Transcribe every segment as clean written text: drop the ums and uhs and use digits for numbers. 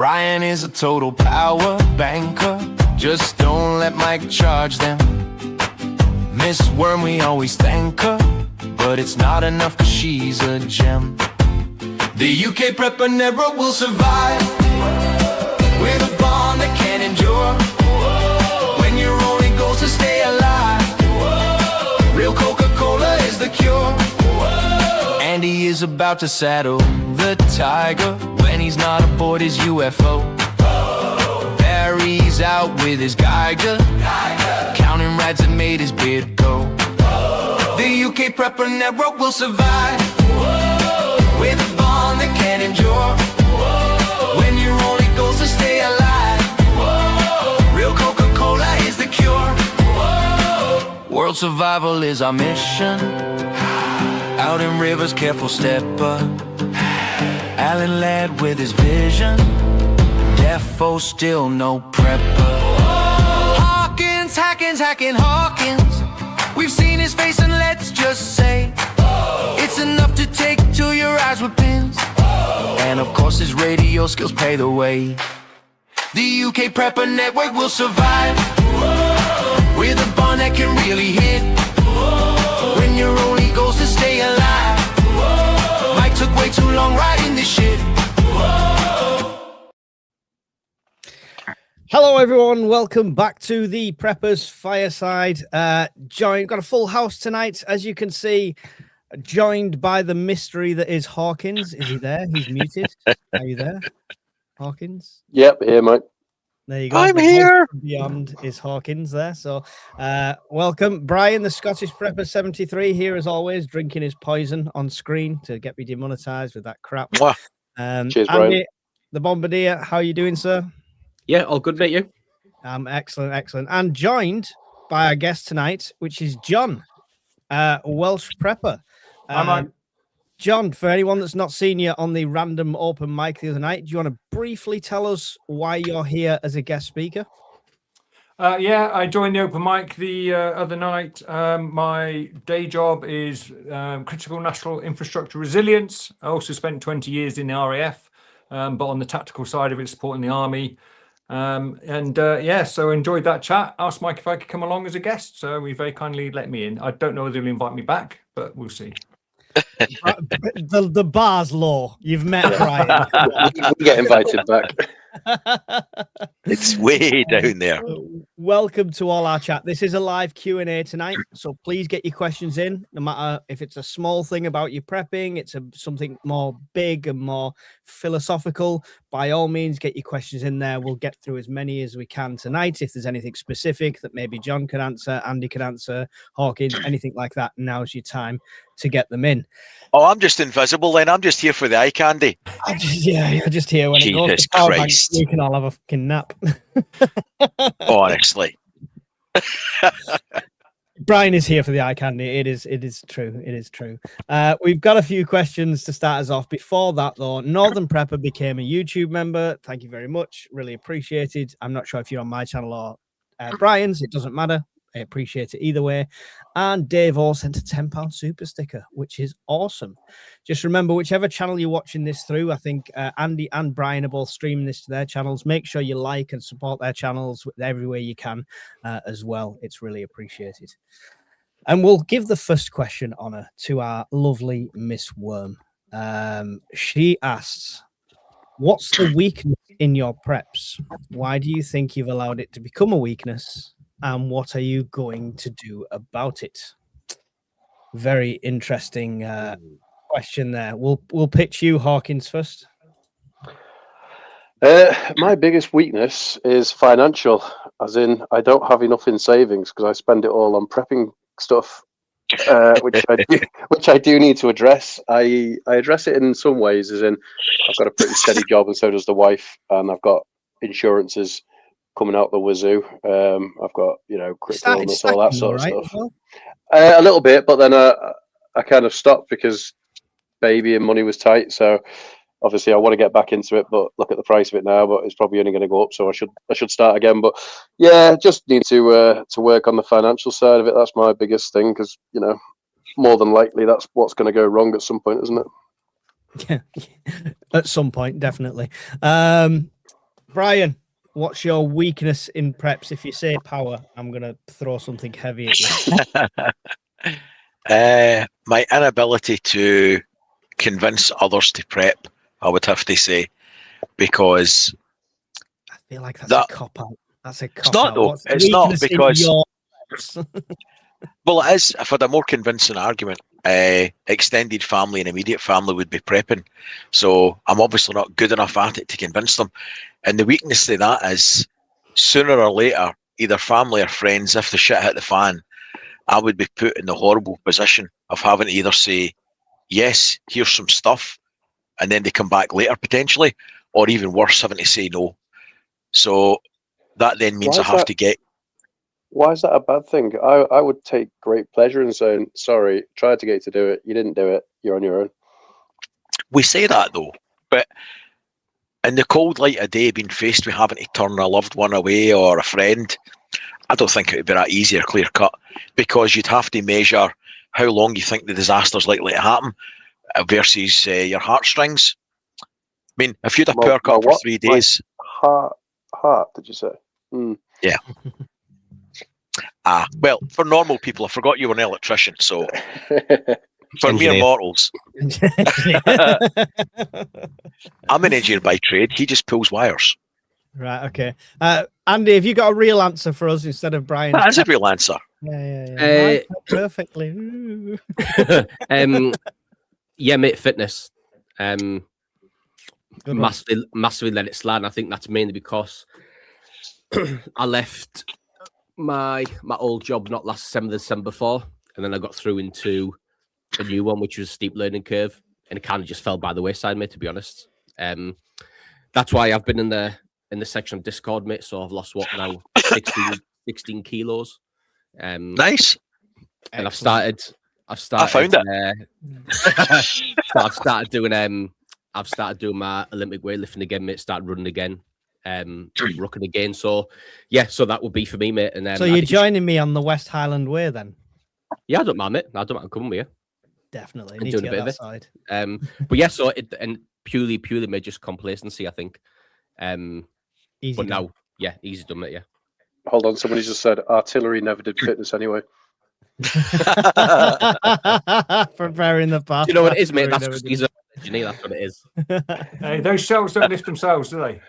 Brian is a total power banker. Just don't let Mike charge them. Miss Worm, we always thank her, but it's not enough cause she's a gem. The UK Prepper never will survive with a bond that can endure. When your only goal's to stay alive, real Coca-Cola is the cure. And he is about to saddle the tiger when he's not aboard his UFO. Barry's out with his Geiger, counting rads that made his beard go. The UK Prepper Network will survive with a bond that can endure. When your only goal's to stay alive, real Coca-Cola is the cure. World survival is our mission. Out in rivers, careful stepper. Alan led with his vision. Defo still no prepper. Hawkins, hacking Hawkins. We've seen his face and let's just say it's enough to take to your eyes with pins. And of course his radio skills pay the way. The UK Prepper Network will survive with a bond that can really hit. When your only goal's to stay alive, Mike took way too long riding this shit. Hello everyone, welcome back to the Preppers Fireside. Got a full house tonight, as you can see, joined by the mystery that is Hawkins. Is he there? He's muted. Are you there, Hawkins? Yep, here, mate. There you go. I'm here. Beyond is Hawkins there. So welcome. Brian, the Scottish Prepper 73, here as always, drinking his poison on screen to get me demonetized with that crap. Cheers, Andy, Brian. the Bombardier, how are you doing, sir? Yeah, all good, mate. You? Excellent. And joined by our guest tonight, which is John, Welsh Prepper. John, for anyone that's not seen you on the random open mic the other night, do you want to briefly tell us why you're here as a guest speaker? Yeah, I joined the open mic the other night. My day job is critical national infrastructure resilience. I also spent 20 years in the RAF, but on the tactical side of it, supporting the army. So enjoyed that chat. Asked Mike if I could come along as a guest, so he very kindly let me in. I don't know whether he'll invite me back, but we'll see. The bar's low. You've met Brian. We get invited back. It's way down there. Welcome to all our chat. This is a live Q&A tonight, so please get your questions in, no matter if it's a small thing about your prepping, it's something more big and more philosophical. By all means, get your questions in there. We'll get through as many as we can tonight. If there's anything specific that maybe John can answer, Andy can answer, Hawkins, anything like that, now's your time to get them in. Oh, I'm just invisible then. I'm just here for the eye candy. You're just here when Jesus it goes to power bank, Christ. we can all have a fucking nap. Honestly. Brian is here for the eye candy. It is true. It is true. We've got a few questions to start us off. Before that, though, Northern Prepper became a YouTube member. Thank you very much. Really appreciated. I'm not sure if you're on my channel or Brian's. It doesn't matter. I appreciate it either way. And Dave all sent a £10 super sticker, which is awesome. Just remember, whichever channel you're watching this through, I think Andy and Brian are both streaming this to their channels. Make sure you like and support their channels every way you can as well. It's really appreciated. And we'll give the first question honor to our lovely Miss Worm. She asks, what's the weakness in your preps? Why do you think you've allowed it to become a weakness? And what are you going to do about it? Very interesting question there. We'll pitch you, Hawkins, first. My biggest weakness is financial, as in I don't have enough in savings because I spend it all on prepping stuff, which I do need to address. I address it in some ways, as in I've got a pretty steady job, and so does the wife, and I've got insurances coming out the wazoo. I've got, critical illness, all that sort of stuff. Well? A little bit, but then I kind of stopped because baby and money was tight. So obviously I want to get back into it, but look at the price of it now, but it's probably only going to go up. So I should start again. But yeah, just need to work on the financial side of it. That's my biggest thing, because, more than likely that's what's going to go wrong at some point, isn't it? Yeah, at some point, definitely. Brian, what's your weakness in preps? If you say power, I'm gonna throw something heavy at you. My inability to convince others to prep, I would have to say, because I feel like that's That- a cop out. That's a it's cop not out. though. What's the It's not weakness in because your preps? well, it is. If I had a more convincing argument, extended family and immediate family would be prepping. So I'm obviously not good enough at it to convince them. And the weakness to that is sooner or later, either family or friends, if the shit hit the fan, I would be put in the horrible position of having to either say, yes, here's some stuff, and then they come back later potentially, or even worse, having to say no. So that then means Why I is have that? to get. Why is that a bad thing? I would take great pleasure in saying, sorry, tried to get you to do it, you didn't do it, you're on your own. We say that though, but in the cold light of day, being faced with having to turn a loved one away or a friend, I don't think it would be that easy or clear cut, because you'd have to measure how long you think the disaster's likely to happen versus your heartstrings. I mean, if you'd a power cut for what? 3 days, Heart, did you say? yeah. Well, for normal people, I forgot you were an electrician, so for mere Engineer. mortals, I'm an engineer by trade. He just pulls wires. Right. Okay. Andy, have you got a real answer for us instead of Brian? That is a real answer. Yeah. Perfectly. Ooh. Yeah, mate, fitness. Good one. Massively let it slide. And I think that's mainly because I left my old job not last December 4, and then I got through into a new one, which was a steep learning curve, and it kind of just fell by the wayside, mate, to be honest. That's why I've been in the section of Discord, mate. So I've lost what now 16 kilos. Nice. And I've started. I found it. So I've started doing my Olympic weightlifting again, mate. Started running again, rucking again. So yeah, so that would be for me, mate. And So you're joining me on the West Highland Way then? yeah, I don't mind, mate. I don't mind coming with you. Definitely. And Need doing to a get bit that of it. side. But yeah, so and purely made just complacency, I think. Easy. But done. now, yeah, easy done, mate. Yeah. Hold on, somebody just said artillery never did fitness anyway. Preparing the path. You know what it is, mate? Preparing That's because he's a engineer. That's what it is. Hey, those shelves don't lift themselves, do they?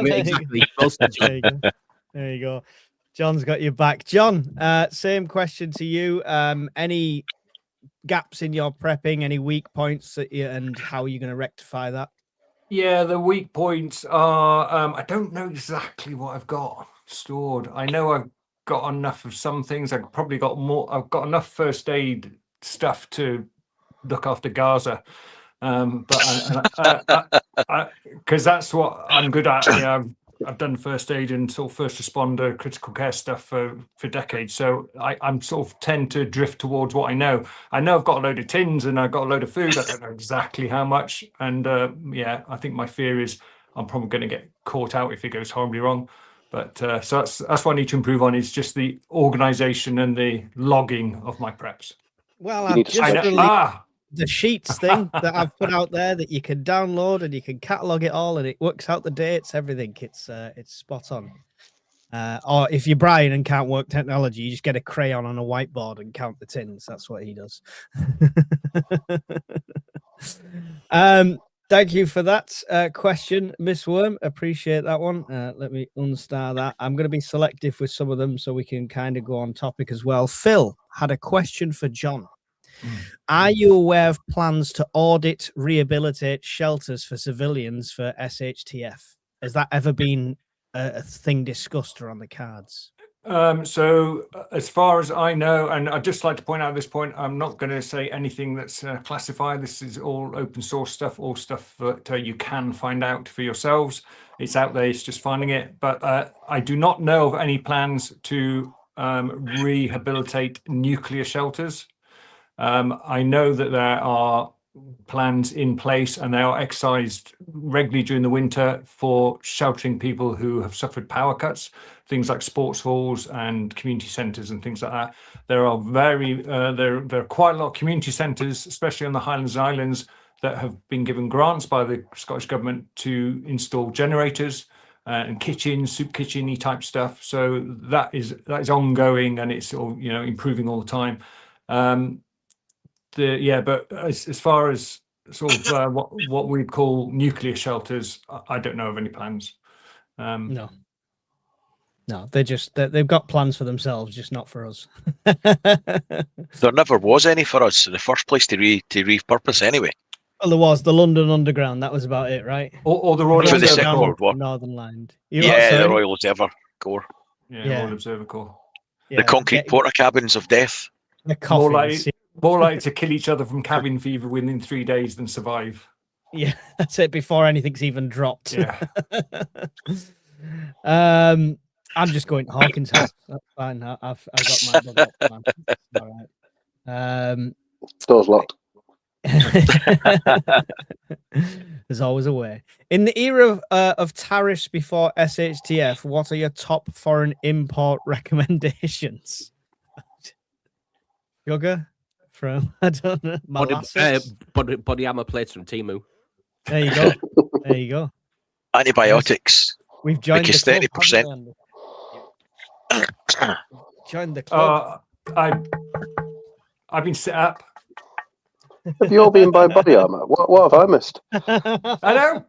Mate, exactly. Well said, John. There you go. There you go. John's got your back. John, same question to you. Any gaps in your prepping? Any weak points and how are you going to rectify that? Yeah, the weak points are I don't know exactly what I've got stored. I know I've got enough of some things. I've probably got more. I've got enough first aid stuff to look after Gaza. But because that's what I'm good at. Yeah, I've done first aid and sort of first responder, critical care stuff for decades. So I'm sort of tend to drift towards what I know. I know I've got a load of tins and I've got a load of food. I don't know exactly how much. And yeah, I think my fear is I'm probably going to get caught out if it goes horribly wrong. But so that's what I need to improve on, is just the organization and the logging of my preps. Well, You I've need to just spreadsheet. released the sheets thing that I've put out there that you can download and you can catalog it all and it works out the dates, everything. It's spot on. Or if you're Brian and can't work technology, you just get a crayon on a whiteboard and count the tins. That's what he does. Thank you for that question, Miss Worm. Appreciate that one. Let me unstar that. I'm going to be selective with some of them so we can kind of go on topic as well. Phil had a question for John. Are you aware of plans to audit, rehabilitate shelters for civilians for SHTF? Has that ever been a thing discussed or on the cards? So as far as I know, and I'd just like to point out at this point, I'm not going to say anything that's classified. This is all open source stuff, all stuff that you can find out for yourselves. It's out there, it's just finding it. But I do not know of any plans to rehabilitate nuclear shelters. I know that there are plans in place and they are exercised regularly during the winter for sheltering people who have suffered power cuts, things like sports halls and community centres and things like that. There are there are quite a lot of community centres, especially on the Highlands and Islands, that have been given grants by the Scottish Government to install generators and kitchens, soup kitchen-y type stuff. So that is ongoing, and it's all, you know, improving all the time. But as far as sort of what we call nuclear shelters, I don't know of any plans. No, they've got plans for themselves, just not for us. There never was any for us in the first place to repurpose anyway. Well, there was the London Underground. That was about it, right? Or the Royal For the Observer Second Corps. World War. Northern Line. The Royal Observer Corps. Yeah, Royal Observer Corps. The concrete porta cabins of death. The More coffins. likely to kill each other from cabin fever within 3 days than survive. Yeah, that's it. Before anything's even dropped. Yeah. I'm just going to Hawkins' house. That's fine. I've got my bug up, man. It's all right. Door's locked. There's always a way. In the era of tariffs before SHTF, what are your top foreign import recommendations? Sugar from, I don't know, molasses? Body armor plates from Temu. There you go. There you go. Antibiotics. We've joined Because the club, 30%. haven't we? Joined the club. I've been set up. Have you all been by body armor? What have I missed? I know.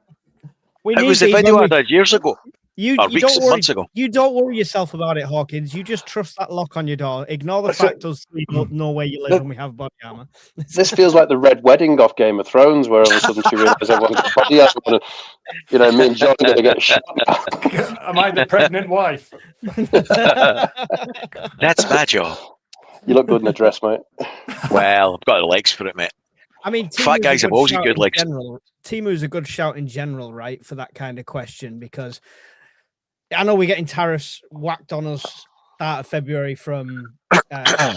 We It need was a these video when I did years ago. You Or weeks don't and worry. months ago. You don't worry yourself about it, Hawkins. You just trust that lock on your door. Ignore the fact us three don't know where you live and we have body armor. This feels like the Red Wedding off Game of Thrones, where all of a sudden she realizes everyone's got body armor. And, you know, me and John are going to get shot. Am I the pregnant wife? That's my job. You look good in a dress, mate. Well, I've got the legs for it, mate. I mean, Fat Temu's a guys have good always got shout good in legs. general. Temu's a good shout in general, right, for that kind of question, because I know we're getting tariffs whacked on us start of February from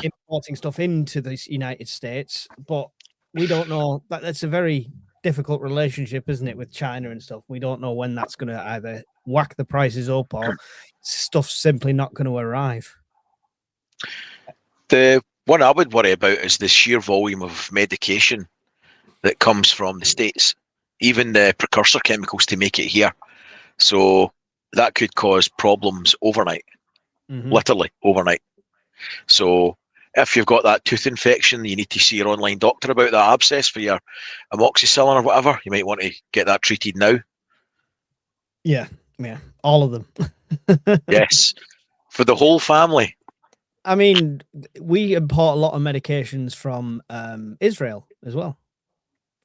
importing stuff into the United States, but we don't know. That's a very difficult relationship, isn't it, with China and stuff? We don't know when that's going to either whack the prices up or stuff's simply not going to arrive. The one I would worry about is the sheer volume of medication that comes from the States, even the precursor chemicals to make it here. So that could cause problems overnight, literally overnight. So if you've got that tooth infection, you need to see your online doctor about that abscess for your amoxicillin or whatever. You might want to get that treated now. Yeah, all of them. Yes, for the whole family. I mean, we import a lot of medications from Israel as well.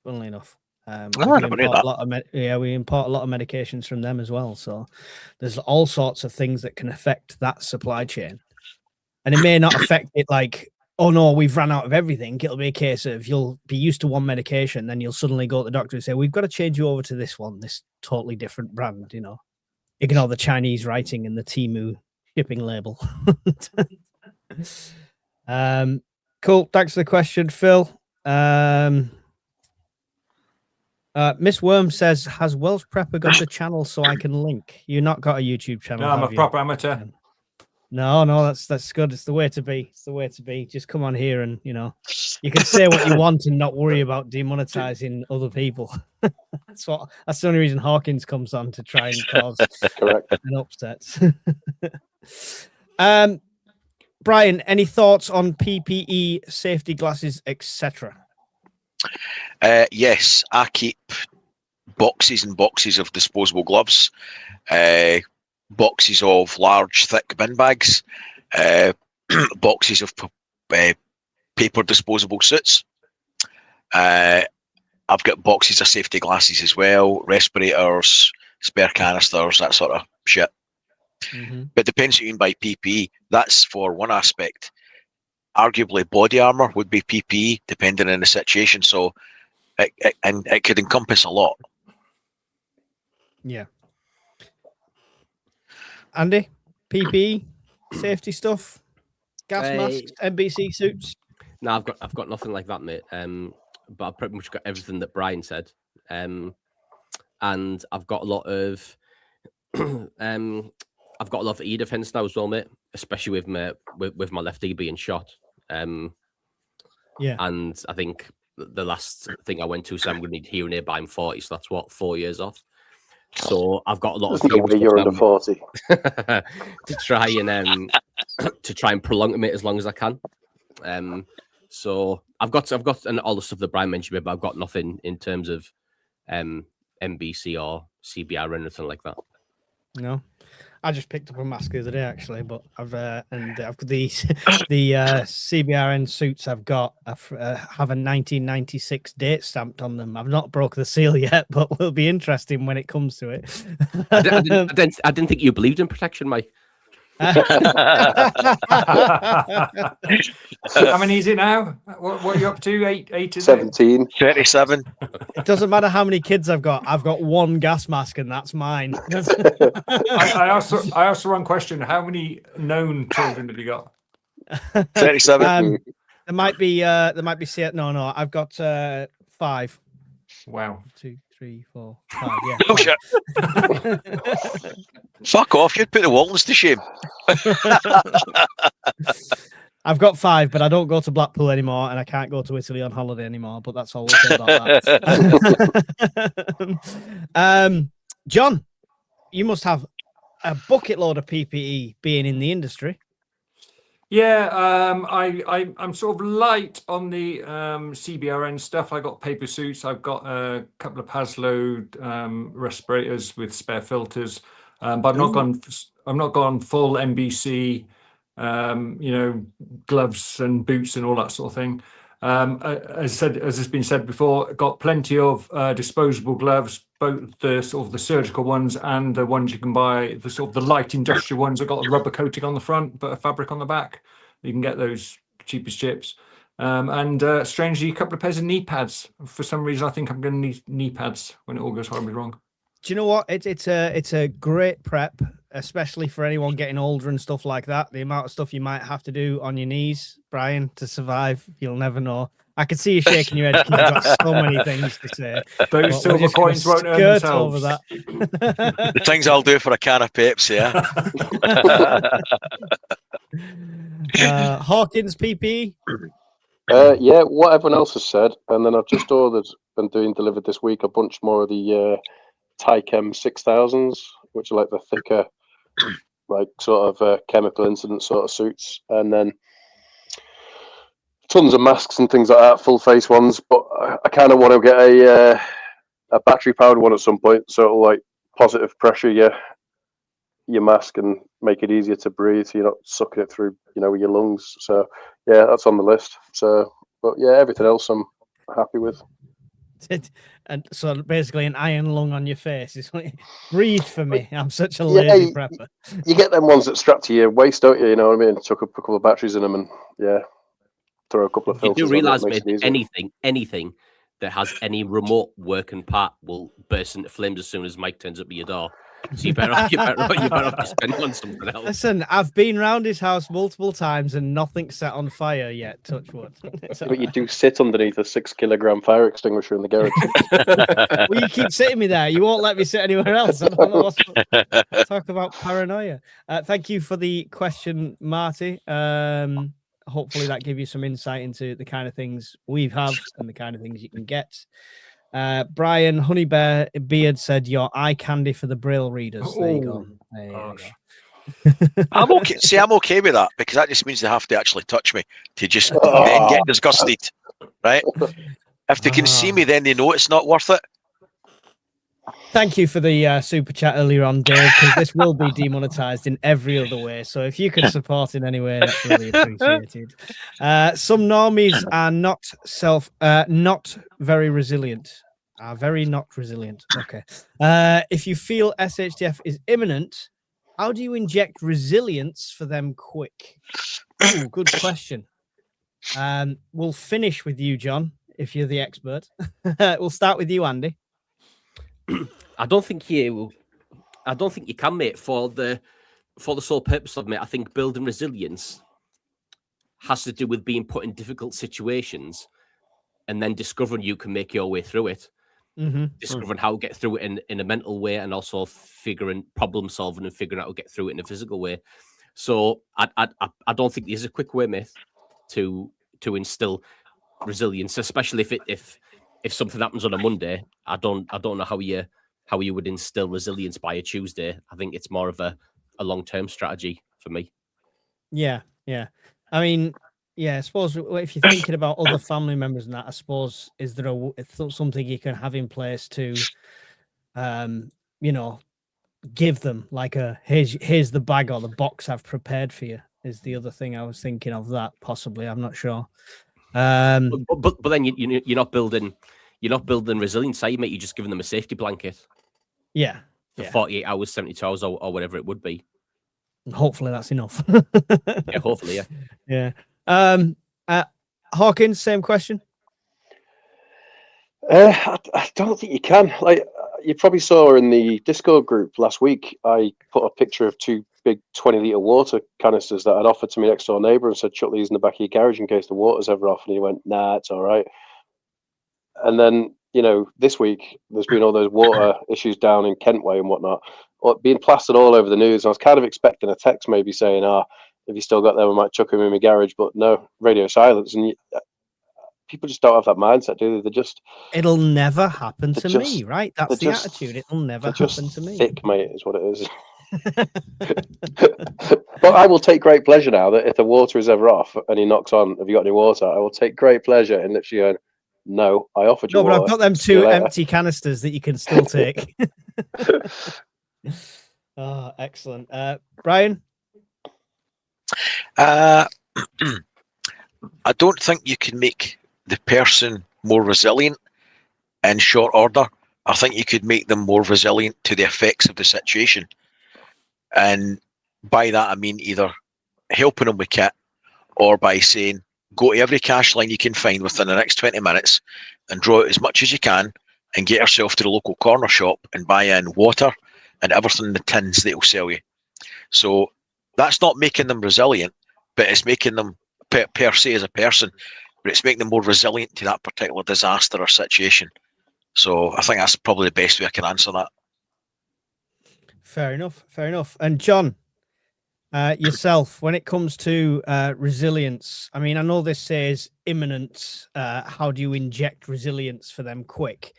Funnily enough, we import a lot of we import a lot of medications from them as well. So there's all sorts of things that can affect that supply chain, and it may not affect it like, oh no, we've run out of everything. It'll be a case of you'll be used to one medication, then you'll suddenly go to the doctor and say, we've got to change you over to this one, this totally different brand. You know, ignore the Chinese writing and the Temu shipping label. Cool. Thanks for the question, Phil. Miss Worm says, has Welsh Prepper got a channel so I can link? You not got a YouTube channel? No, I'm a you? proper amateur. No, that's good. It's the way to be. It's the way to be. Just come on here and, you know, you can say what you want and not worry about demonetizing other people. That's the only reason Hawkins comes on, to try and cause an upset. Brian, any thoughts on PPE, safety glasses, etc.? Yes, I keep boxes and boxes of disposable gloves, boxes of large, thick bin bags, boxes of paper disposable suits. I've got boxes of safety glasses as well, respirators, spare canisters, that sort of shit. But it depends what you mean by PPE. That's for one aspect. Arguably, body armor would be PPE, depending on the situation. So it could encompass a lot. Yeah. Andy, PPE, safety stuff, gas masks, NBC suits. No, I've got nothing like that, mate. But I've pretty much got everything that Brian said. And I've got a lot of I've got a lot of e-defense now as well, mate. Especially with my left knee being shot. Yeah. And I think the last thing I went to. So I'm going to need hearing aid by I'm 40. So that's what, 4 years off. So I've got a lot There's of no way you're under 40. to try and prolong it as long as I can. So I've got and all the stuff that Brian mentioned, but I've got nothing in terms of MBC or CBR or anything like that. No, I just picked up a mask the other day actually, but I've got the CBRN suits I've got have a 1996 date stamped on them. I've not broke the seal yet, but will be interesting when it comes to it. I didn't think you believed in protection, Mike. How many is it now? What are you up to? Eight is it? 17. 37. It doesn't matter how many kids I've got. I've got one gas mask, and that's mine. I also one question. How many known children have you got? 37. There might be no. I've got 5. Wow. 2, 3, 4, 5. Yeah. Oh, 5. shit. Fuck off. You'd put the Waltons to shame. I've got 5, but I don't go to Blackpool anymore, and I can't go to Italy on holiday anymore. But that's all we'll say about that. John, you must have a bucket load of PPE being in the industry. Yeah, I'm sort of light on the CBRN stuff. I got paper suits. I've got a couple of Paslow respirators with spare filters, but I've not gone full NBC. Gloves and boots and all that sort of thing. As has been said before, got plenty of disposable gloves, both the sort of the surgical ones and the ones you can buy, the sort of the light industrial ones that got a rubber coating on the front but a fabric on the back. You can get those cheap as chips. And strangely, a couple of pairs of knee pads. For some reason, I think I'm going to need knee pads when it all goes horribly wrong. Do you know what? It's a great prep, especially for anyone getting older and stuff like that. The amount of stuff you might have to do on your knees, Brian, to survive, you'll never know. I can see you shaking your head. You've got so many things to say. Those silver coins won't earn themselves. Over that. The things I'll do for a can of Pepsi, yeah. Hawkins PPE. Yeah, what everyone else has said, and then I've just ordered and delivered this week a bunch more of the Tychem 6000s, which are like the thicker, like sort of chemical incident sort of suits, and then tons of masks and things like that, full face ones. But I kind of want to get a battery powered one at some point, so it'll like positive pressure your mask and make it easier to breathe, so you're not sucking it through, with your lungs. So yeah, that's on the list. So, but yeah, everything else I'm happy with. And so basically an iron lung on your face is like, breathe for me. I'm such a lazy prepper. You get them ones that strap to your waist, don't you? You know what I mean? Chuck a couple of batteries in them and throw a couple of filters. You do realise, mate, anything that has any remote working part will burst into flames as soon as Mike turns up at your door. So you better off to spend on something else. Listen, I've been round his house multiple times and nothing's set on fire yet. Touch wood. But you do sit underneath a 6 kilogram fire extinguisher in the garage. Well, you keep sitting me there. You won't let me sit anywhere else. I don't know talk about paranoia. Thank you for the question, Marty. Hopefully that gave you some insight into the kind of things we have and the kind of things you can get. Brian Honeybear Beard said your eye candy for the Braille readers. There you go. There you go. I'm okay. See, I'm okay with that because that just means they have to actually touch me to just then get disgusted, right? If they can see me, then they know it's not worth it. Thank you for the super chat earlier on, Dave, because this will be demonetized in every other way. So if you can support in any way, that's really appreciated. Some normies are not very resilient. Are very not resilient. Okay. If you feel SHDF is imminent, how do you inject resilience for them quick? Ooh, good question. We'll finish with you, John, if you're the expert. We'll start with you, Andy. I don't think you can, mate, for the sole purpose of, mate. I think building resilience has to do with being put in difficult situations and then discovering you can make your way through it. Mm-hmm. Discovering how to get through it in a mental way, and also figuring problem solving and figuring out how to get through it in a physical way. So I don't think there's a quick way, mate, to instill resilience, especially if something happens on a Monday. I don't know how you would instill resilience by a Tuesday. I think it's more of a long-term strategy for me. Yeah. I mean, yeah, I suppose if you're thinking about other family members and that, I suppose, is there something you can have in place to, give them like here's the bag or the box I've prepared for you is the other thing I was thinking of that possibly. I'm not sure. But then you're not building resilience, are you, mate? You're just giving them a safety blanket. Yeah. For 48 hours, 72 hours, or whatever it would be. Hopefully that's enough. Yeah, hopefully, yeah. Yeah. Hawkins, same question. I don't think you can. Like you probably saw in the Discord group last week, I put a picture of 2 big 20-litre water canisters that I'd offered to my next door neighbour and said, chuck these in the back of your garage in case the water's ever off. And he went, nah, it's all right. And then, this week there's been all those water issues down in Kent Way and whatnot, being plastered all over the news. I was kind of expecting a text maybe saying, if you still got them, I might chuck them in my garage. But no, radio silence. And people just don't have that mindset, do they? They're just... It'll never happen to me, right? That's the attitude. It'll never happen to me. Thick, mate, is what it is. But I will take great pleasure now that if the water is ever off and he knocks on, have you got any water? I will take great pleasure in literally going, no, I offered you water. No, but I've got them 2 empty canisters that you can still take. Oh, excellent. Brian? I don't think you can make the person more resilient in short order. I think you could make them more resilient to the effects of the situation. And by that, I mean either helping them with kit or by saying, go to every cash line you can find within the next 20 minutes and draw out as much as you can and get yourself to the local corner shop and buy in water and everything in the tins they'll sell you. So that's not making them resilient, but it's making them per se as a person, but it's making them more resilient to that particular disaster or situation. So I think that's probably the best way I can answer that. Fair enough. And John, yourself, when it comes to resilience, I mean, I know this says imminent. How do you inject resilience for them quick?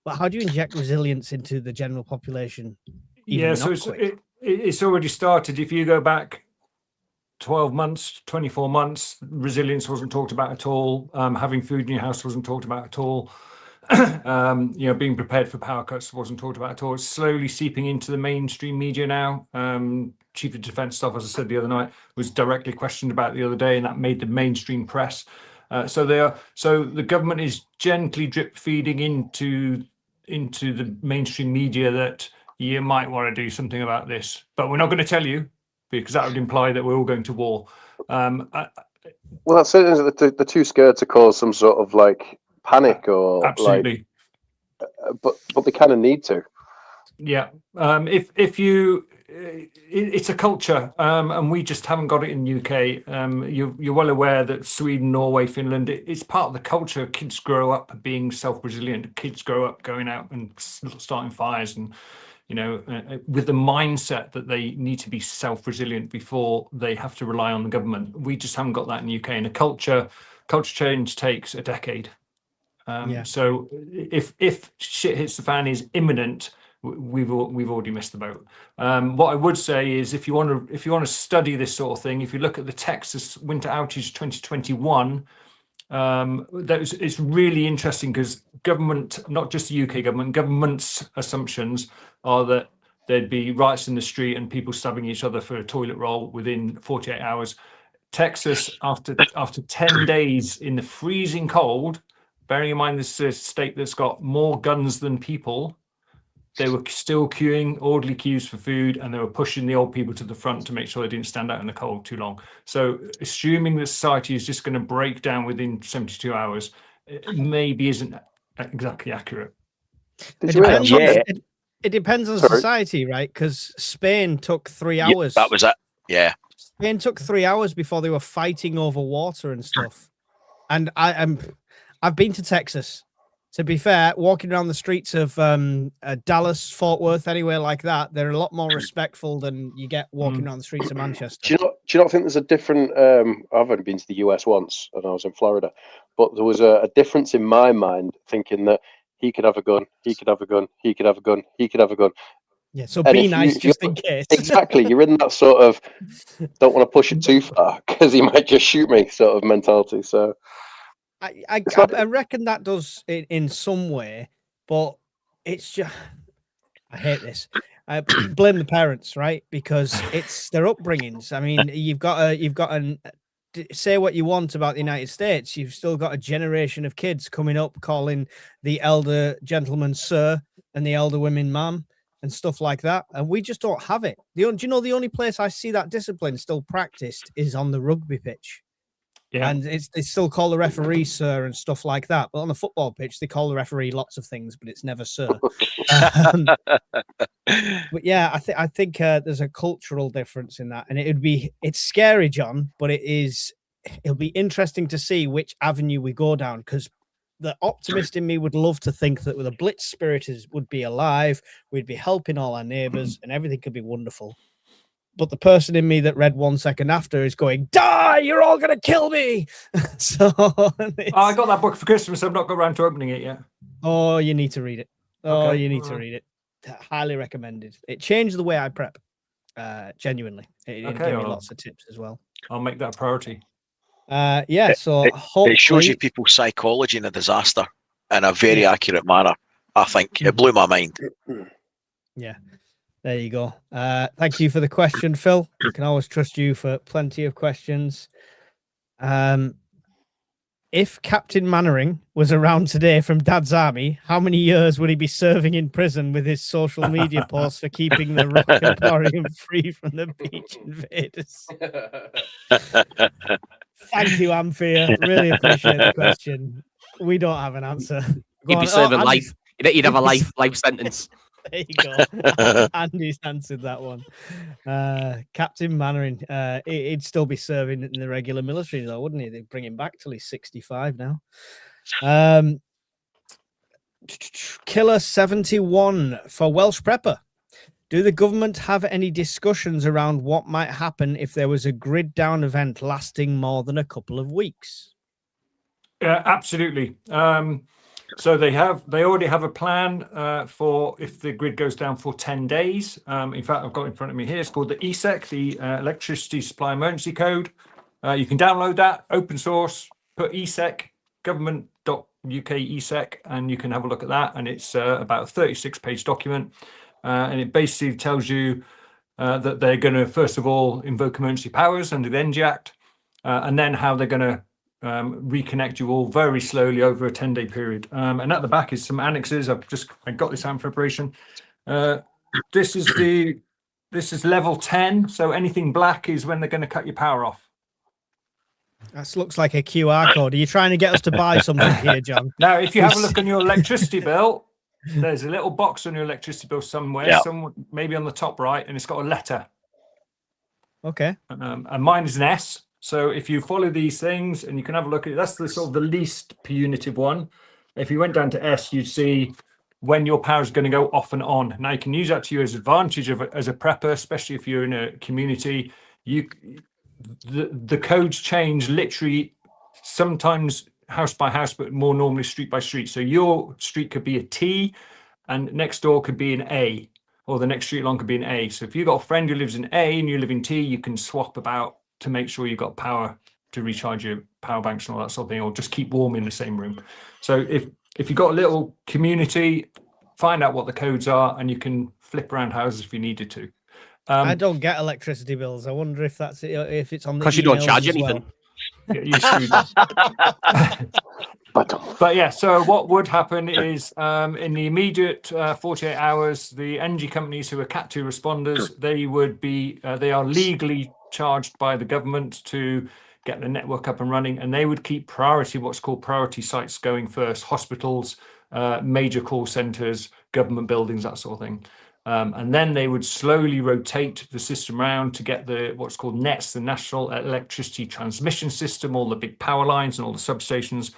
But how do you inject resilience into the general population? Yeah, so it's already started. If you go back 12 months, 24 months, resilience wasn't talked about at all. Having food in your house wasn't talked about at all. Being prepared for power cuts wasn't talked about at all. It's slowly seeping into the mainstream media now. Chief of Defence Staff, as I said the other night, was directly questioned about the other day, and that made the mainstream press. So the government is gently drip feeding into the mainstream media that you might want to do something about this, but we're not going to tell you because that would imply that we're all going to war. Well, that's it. They're too scared to cause some sort of like panic or absolutely, but they kind of need to. Yeah, it's a culture, and we just haven't got it in the UK. You're well aware that Sweden, Norway, Finland, it's part of the culture. Kids grow up being self-resilient. Kids grow up going out and starting fires, and with the mindset that they need to be self-resilient before they have to rely on the government. We just haven't got that in the UK, and a culture change takes a decade. So if shit hits the fan is imminent, we've already missed the boat. What I would say is if you want to study this sort of thing, if you look at the Texas winter outage 2021, it's really interesting because government, not just the UK government, government's assumptions are that there'd be riots in the street and people stabbing each other for a toilet roll within 48 hours. Texas, after 10 days in the freezing cold, bearing in mind this is a state that's got more guns than people, they were still queuing, orderly queues for food, and they were pushing the old people to the front to make sure they didn't stand out in the cold too long. So assuming that society is just going to break down within 72 hours, it maybe isn't exactly accurate. It depends on society, right? Because Spain took 3 hours. That was it. Yeah. Spain took 3 hours before they were fighting over water and stuff. And I've been to Texas. To be fair, walking around the streets of Dallas, Fort Worth, anywhere like that, they're a lot more respectful than you get walking around the streets of Manchester. Do do you not think there's a different? I've only been to the US once, and I was in Florida, but there was a difference in my mind, thinking that he could have a gun, he could have a gun, he could have a gun, he could have a gun. Yeah, so And be if nice you- just in case. Exactly, you're in that sort of don't want to push it too far because he might just shoot me sort of mentality. So I reckon that does in some way, but it's just I hate this. I blame the parents, right? Because it's their upbringings. I mean, you've got say what you want about the United States. You've still got a generation of kids coming up calling the elder gentleman sir and the elder women ma'am and stuff like that, and we just don't have it. Do you know the only place I see that discipline still practiced is on the rugby pitch? Yeah. And they still call the referee sir and stuff like that. But on the football pitch, they call the referee lots of things, but it's never sir. But yeah, I think there's a cultural difference in that, and it's scary, John. But it'll be interesting to see which avenue we go down, because the optimist in me would love to think that with a blitz spirit would be alive, we'd be helping all our neighbors, and everything could be wonderful. But the person in me that read 1 second after is going, die, you're all going to kill me. So I got that book for Christmas. I've not got around to opening it yet. Oh, you need to read it. Oh, Okay. you need to read it. Highly recommended. It changed the way I prep. Genuinely. It Okay, gave me well. lots of tips as well. I'll make that a priority. Yeah, so It shows you hopefully, people's psychology in a disaster in a very accurate manner. I think it blew my mind. yeah, there you go. Thank you for the question, Phil. We can always trust you for plenty of questions. If Captain Mannering was around today from Dad's Army, how many years would he be serving in prison with his social media posts for keeping the Rock Emporium free from the beach invaders? Thank you, Amphia. Really appreciate the question. We don't have an answer. Go He'd on. be serving Andy- life. He'd have a life sentence. There you go. Andy's answered that one. Captain Mannering, he'd still be serving in the regular military, though, wouldn't he? They'd bring him back till he's 65 now. Killer 71 for Welsh Prepper. Do the government have any discussions around what might happen if there was a grid down event lasting more than a couple of weeks? Yeah, absolutely. So they already have a plan for if the grid goes down for 10 days. In fact, I've got it in front of me here. It's called the ESEC, the Electricity Supply Emergency Code. You can download that, open source, put ESEC, government.uk ESEC, and you can have a look at that. And it's about a 36-page document. And it basically tells you that they're going to, first of all, invoke emergency powers under the Energy Act, and then how they're going to reconnect you all very slowly over a 10-day period. And at the back is some annexes. I got this out in preparation. This is level 10. So anything black is when they're going to cut your power off. That looks like a QR code. Are you trying to get us to buy something here, John? Now, if you have a look on your electricity bill, there's a little box on your electricity bill somewhere, maybe on the top right, and it's got a letter. Okay. And mine is an S. So if you follow these things, and you can have a look at it, that's the sort of the least punitive one. If you went down to S, you'd see when your power is going to go off and on. Now you can use that to your advantage as a prepper, especially if you're in a community. The codes change literally sometimes house by house, but more normally street by street. So your street could be a T, and next door could be an A, or the next street along could be an A. So if you've got a friend who lives in A and you live in T, you can swap about to make sure you've got power to recharge your power banks and all that sort of thing, or just keep warm in the same room. So if you've got a little community, find out what the codes are, and you can flip around houses if you needed to. I don't get electricity bills. I wonder if that's if it's on the Because you don't emails charge as well. anything. Yeah, you're screwed. But yeah, so what would happen is in the immediate 48 hours, the energy companies who are Cat 2 responders, they are legally charged by the government to get the network up and running, and they would keep what's called priority sites going first: hospitals, major call centers, government buildings, that sort of thing. And then they would slowly rotate the system around to get what's called NETS, the National Electricity Transmission System, all the big power lines and all the substations.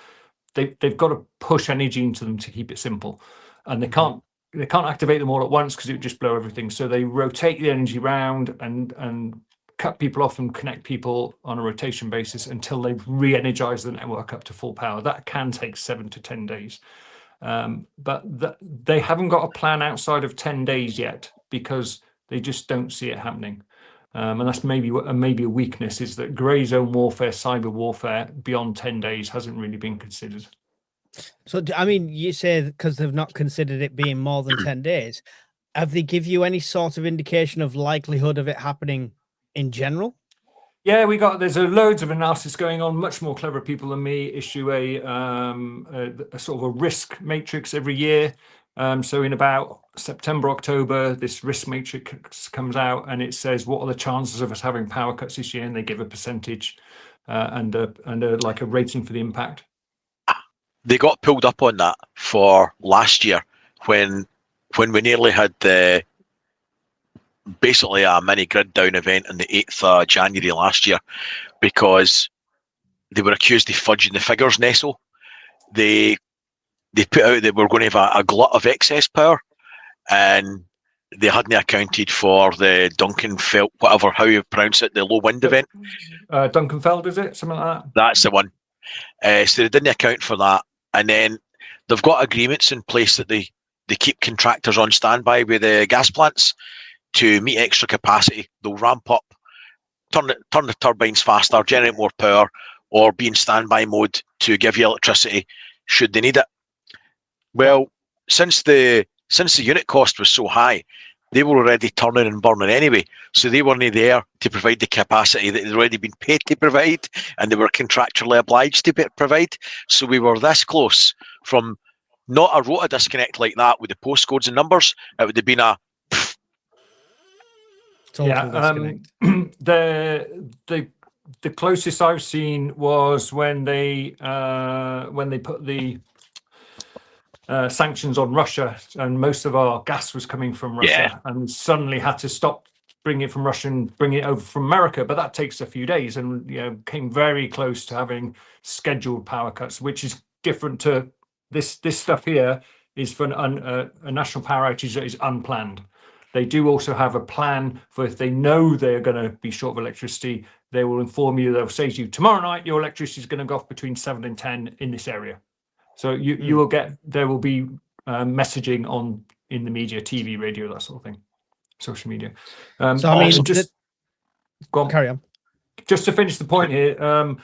They've got to push energy into them to keep it simple, and they can't activate them all at once because it would just blow everything. So they rotate the energy around and cut people off and connect people on a rotation basis until they've re-energized the network up to full power. That can take 7 to 10 days. But they haven't got a plan outside of 10 days yet because they just don't see it happening. And that's maybe a weakness, is that grey zone warfare, cyber warfare beyond 10 days hasn't really been considered. So, I mean, you say because they've not considered it being more than 10 days. Have they give you any sort of indication of likelihood of it happening in general? Yeah, there's loads of analysis going on. Much more clever people than me issue a sort of a risk matrix every year. So in about September, October, this risk matrix comes out and it says what are the chances of us having power cuts this year, and they give a percentage and like a rating for the impact. They got pulled up on that for last year when we nearly had basically a mini grid down event on the 8th of January last year, because they were accused of fudging the figures, Nesso. They put out that we're going to have a glut of excess power, and they hadn't accounted for the Duncanfeld, whatever, how you pronounce it, the low wind event. Duncanfeld, is it? Something like that? That's the one. So they didn't account for that. And then they've got agreements in place that they keep contractors on standby with the gas plants to meet extra capacity. They'll ramp up, turn the turbines faster, generate more power, or be in standby mode to give you electricity should they need it. Well, since the unit cost was so high, they were already turning and burning anyway, so they weren't there to provide the capacity that they'd already been paid to provide, and they were contractually obliged to provide. So we were this close from not a rota disconnect like that with the postcodes and numbers. It would have been a Total disconnect. The closest I've seen was when they put the sanctions on Russia, and most of our gas was coming from Russia, and suddenly had to stop bringing it from Russia and bring it over from America. But that takes a few days, and came very close to having scheduled power cuts, which is different to this stuff here. Is for a national power outage that is unplanned. They do also have a plan for if they know they're going to be short of electricity, they will inform you. They'll say to you, tomorrow night your electricity is going to go off between 7 and 10 in this area. So you will get, there will be messaging in the media, TV, radio, that sort of thing, social media. So I mean, go on. Carry on. Just to finish the point here,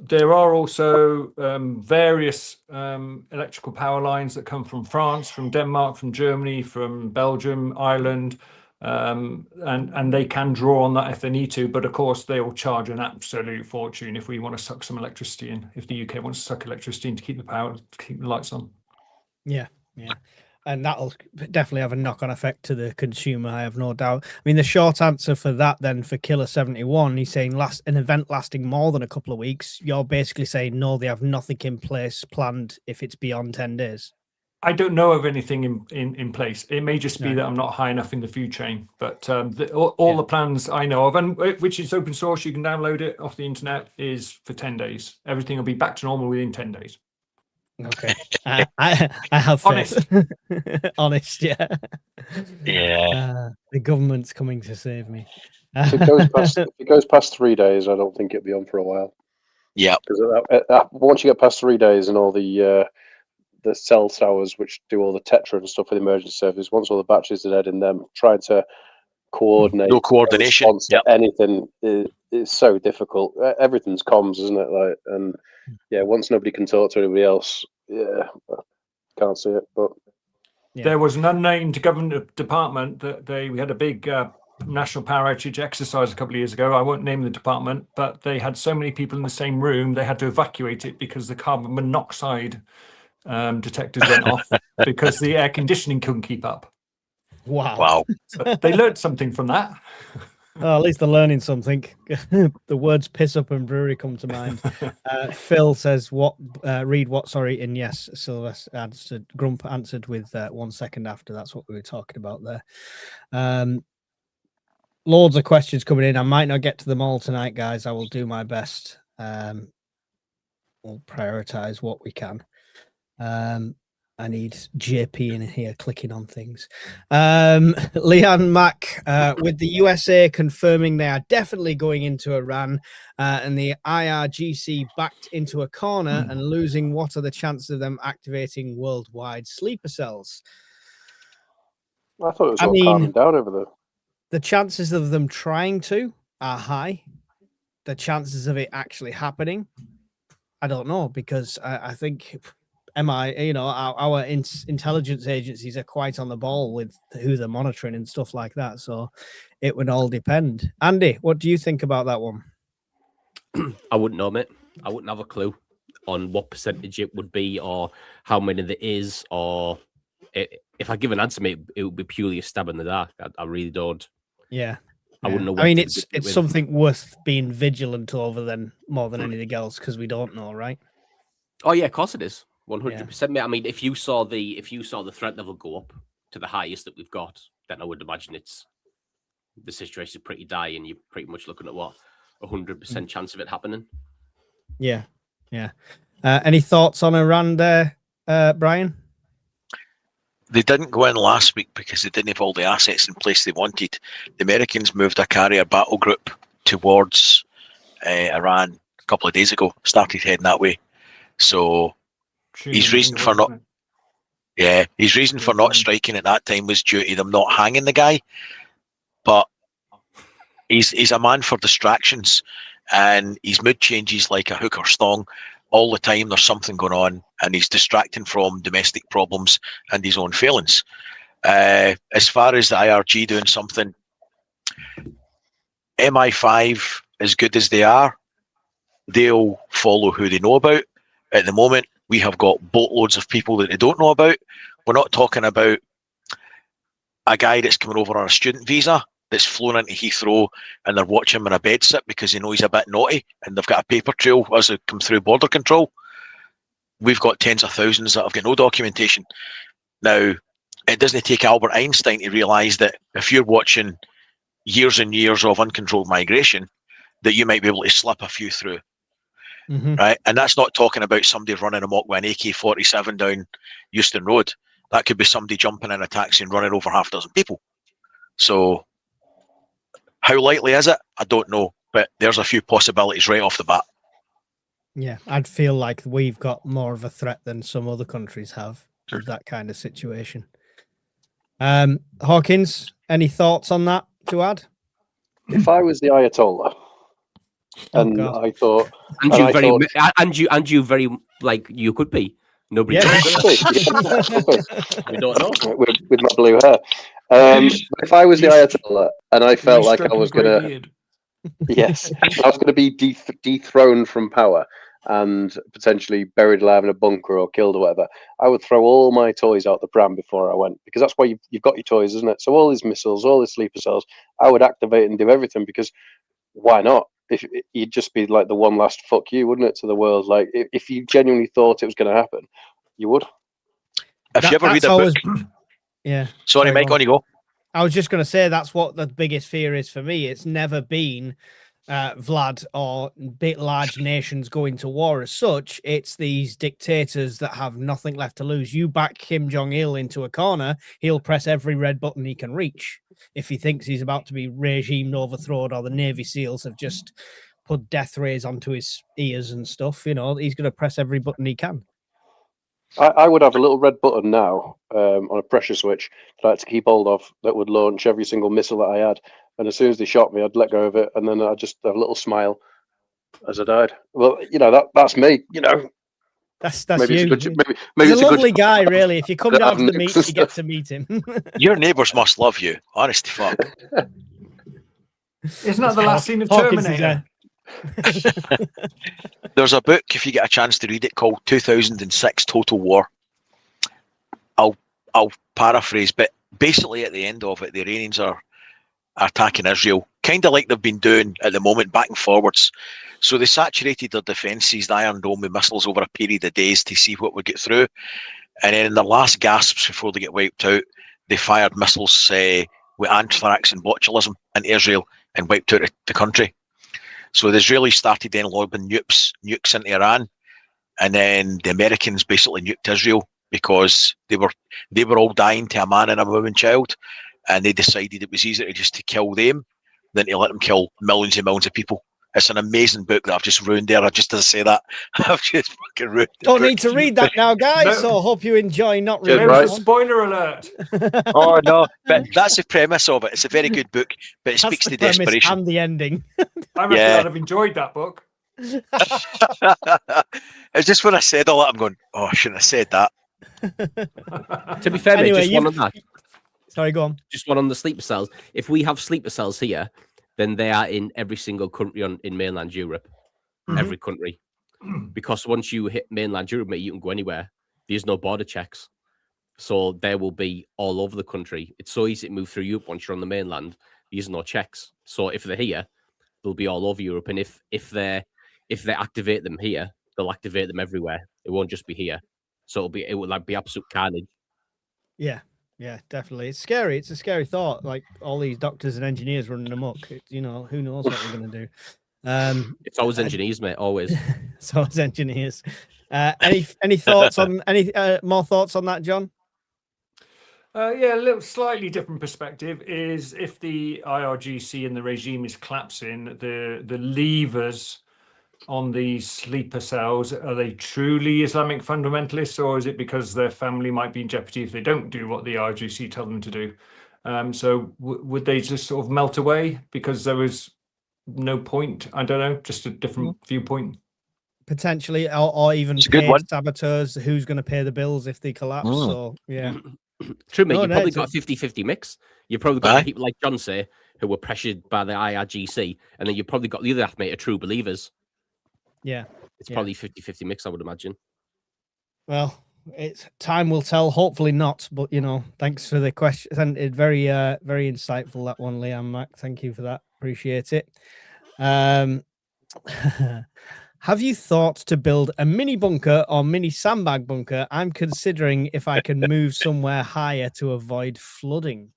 there are also various electrical power lines that come from France, from Denmark, from Germany, from Belgium, Ireland, and they can draw on that if they need to. But of course, they will charge an absolute fortune if we want to suck some electricity in. If the UK wants to suck electricity in to keep the power, to keep the lights on. Yeah. And that'll definitely have a knock-on effect to the consumer, I have no doubt. I mean, the short answer for that then for Killer 71, he's saying an event lasting more than a couple of weeks. You're basically saying, no, they have nothing in place planned if it's beyond 10 days. I don't know of anything in place. It may just be that I'm not high enough in the food chain, but all the plans I know of, and which is open source, you can download it off the internet, is for 10 days. Everything will be back to normal within 10 days. Okay, I have faith. Honest, yeah. The government's coming to save me. If it goes past 3 days, I don't think it'll be on for a while. Yeah, because once you get past 3 days and all the cell towers which do all the Tetra and stuff for the emergency service, once all the batteries are dead in them, trying to coordinate no coordination, anything is so difficult. Everything's comms, isn't it? And once nobody can talk to anybody else, can't see it. But there was an unnamed government department that we had a big national power outage exercise a couple of years ago. I won't name the department, but they had so many people in the same room they had to evacuate it because the carbon monoxide detectors went off because the air conditioning couldn't keep up. Wow. So they learned something from that. At least they're learning something. The words piss up and brewery come to mind. Phil says, read what, sorry, and yes, Sylvester answered, Grump answered with 1 second after. That's what we were talking about there. Loads of questions coming in. I might not get to them all tonight, guys. I will do my best. We'll prioritize what we can. I need JP in here clicking on things. Leanne Mack, with the USA confirming they are definitely going into Iran and the IRGC backed into a corner and losing, what are the chances of them activating worldwide sleeper cells? I thought it was all calming down over there. The chances of them trying to are high. The chances of it actually happening, I don't know, because I think our intelligence agencies are quite on the ball with who they're monitoring and stuff like that. So it would all depend. Andy, what do you think about that one? I wouldn't know, mate. I wouldn't have a clue on what percentage it would be or how many there is. Or if I give an answer, mate, it would be purely a stab in the dark. I really don't. Yeah. I wouldn't know. I mean, it's something worth being vigilant over than more than anything else, because we don't know, right? Oh yeah, of course it is. 100%. Mate. I mean, if you saw the threat level go up to the highest that we've got, then I would imagine the situation is pretty dire, and you're pretty much looking at 100% chance of it happening. Yeah. Any thoughts on Iran there, Brian? They didn't go in last week because they didn't have all the assets in place they wanted. The Americans moved a carrier battle group towards Iran a couple of days ago, started heading that way. So his reason for not striking at that time was due to them not hanging the guy. But he's a man for distractions, and his mood changes like a hook or stong. All the time there's something going on, and he's distracting from domestic problems and his own failings. As far as the IRG doing something, MI5, as good as they are, they'll follow who they know about. At the moment, we have got boatloads of people that they don't know about. We're not talking about a guy that's coming over on a student visa that's flown into Heathrow and they're watching him in a bed sit because they know he's a bit naughty and they've got a paper trail as they come through border control. We've got tens of thousands that have got no documentation. Now, it doesn't take Albert Einstein to realise that if you're watching years and years of uncontrolled migration, that you might be able to slip a few through. Mm-hmm. Right? And that's not talking about somebody running amok with an AK-47 down Euston Road. That could be somebody jumping in a taxi and running over half a dozen people. So how likely is it? I don't know, but there's a few possibilities right off the bat. Yeah, I'd feel like we've got more of a threat than some other countries have with that kind of situation. Hawkins, any thoughts on that to add? If I was the Ayatollah, and I thought, and you very like you could be. Nobody knows. We don't know. With my blue hair. If I was the Ayatollah and I felt like I was gonna, yes, I was gonna be dethroned from power and potentially buried alive in a bunker or killed or whatever, I would throw all my toys out the pram before I went, because that's why you've got your toys, isn't it? So all these missiles, all these sleeper cells, I would activate and do everything, because why not? If you'd just be like the one last fuck you, wouldn't it, to the world? Like if you genuinely thought it was going to happen, you would. If you ever read a book, yeah. Sorry, Mike, on you go. I was just going to say that's what the biggest fear is for me. It's never been Vlad or big large nations going to war as such. It's these dictators that have nothing left to lose. You back Kim Jong-il into a corner, he'll press every red button he can reach. If he thinks he's about to be regime overthrown, or the Navy SEALs have just put death rays onto his ears and stuff, he's going to press every button he can. I would have a little red button now on a pressure switch that I had to keep hold of that would launch every single missile that I had. And as soon as they shot me, I'd let go of it, and then I'd just have a little smile as I died. Well, that's me. That's maybe you. It's a good, He's a lovely guy, really. If you come down to the meet, you get to meet him. Your neighbours must love you. Honest to fuck. Isn't that the last scene of Terminator? There's a book, if you get a chance to read it, called 2006 Total War. I'll paraphrase, but basically at the end of it, the Iranians are attacking Israel, kind of like they've been doing at the moment, back and forwards. So they saturated their defences, the Iron Dome, with missiles over a period of days to see what would get through. And then in their last gasps before they get wiped out, they fired missiles with anthrax and botulism into Israel and wiped out the country. So the Israelis started then lobbing nukes into Iran, and then the Americans basically nuked Israel because they were all dying to a man and a woman child, and they decided it was easier just to kill them than to let them kill millions and millions of people. It's an amazing book that I've just ruined there. Just to say that, I've just fucking ruined the Don't book. need to read that now, guys. No. So hope you enjoy not Cheers, reading There right. was a spoiler alert. Oh no, but that's the premise of it. It's a very good book, but it That's speaks the to premise desperation. and the ending. I reckon Yeah. I'd have enjoyed that book. It's just when I said all that, I'm going, oh, I shouldn't have said that. To be fair, mate, Anyway, just one on that. Sorry, go on. Just one on the sleeper cells. If we have sleeper cells here, then they are in every single country in mainland Europe. Mhm. Every country. Because once you hit mainland Europe, mate, you can go anywhere. There's no border checks. So there will be all over the country. It's so easy to move through Europe once you're on the mainland. There's no checks. So if they're here, they'll be all over Europe. And if they activate them here, they'll activate them everywhere. It won't just be here. So it will like be absolute carnage. Yeah, definitely. It's scary. It's a scary thought. Like all these doctors and engineers running amok. Who knows what they're going to do. It's always engineers, mate. Always. So it's engineers. Any thoughts on any more thoughts on that, John? Yeah, a little slightly different perspective is if the IRGC and the regime is collapsing, the levers on these sleeper cells, are they truly Islamic fundamentalists, or is it because their family might be in jeopardy if they don't do what the IRGC tell them to do? So would they just sort of melt away because there was no point? I don't know, just a different viewpoint. Potentially, or even It's a good pay one. saboteurs who's going to pay the bills if they collapse. Mm. So yeah. True, mate. No, You've no, probably it's got a 50-50 mix. You've probably got Aye. people like John say who were pressured by the IRGC, and then you've probably got the other half, mate, are true believers. Yeah. It's probably 50-50 mix, I would imagine. Well, time will tell. Hopefully not. But thanks for the question. And it very insightful, that one, Liam Mac. Thank you for that. Appreciate it. Have you thought to build a mini bunker or mini sandbag bunker? I'm considering if I can move somewhere higher to avoid flooding.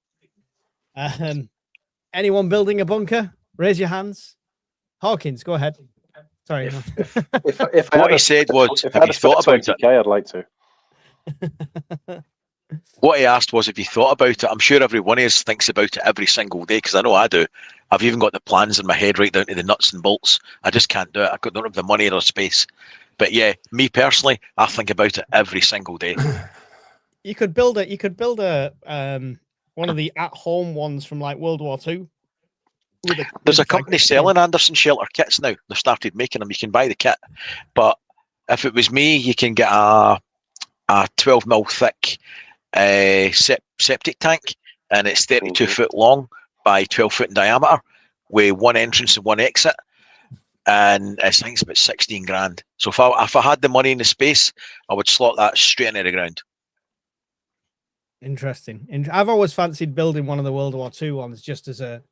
Anyone building a bunker? Raise your hands. Hawkins, go ahead. Sorry. If I What had he a- said was, if I have had you a spare thought about it? 20K, I'd like to. What he asked was if you thought about it. I'm sure every one of us thinks about it every single day, because I know I do. I've even got the plans in my head right down to the nuts and bolts. I just can't do it. I don't have the money or the space. But yeah, me personally, I think about it every single day. You could build a one of the at-home ones from like World War II. There's a company selling Anderson shelter kits now. They've started making them. You can buy the kit. But if it was me, you can get a 12 mil thick septic tank, and it's 32 foot long by 12 foot in diameter, with one entrance and one exit, and I think it's about 16 grand. So if I had the money and the space, I would slot that straight into the ground. Interesting. I've always fancied building one of the World War II ones just as a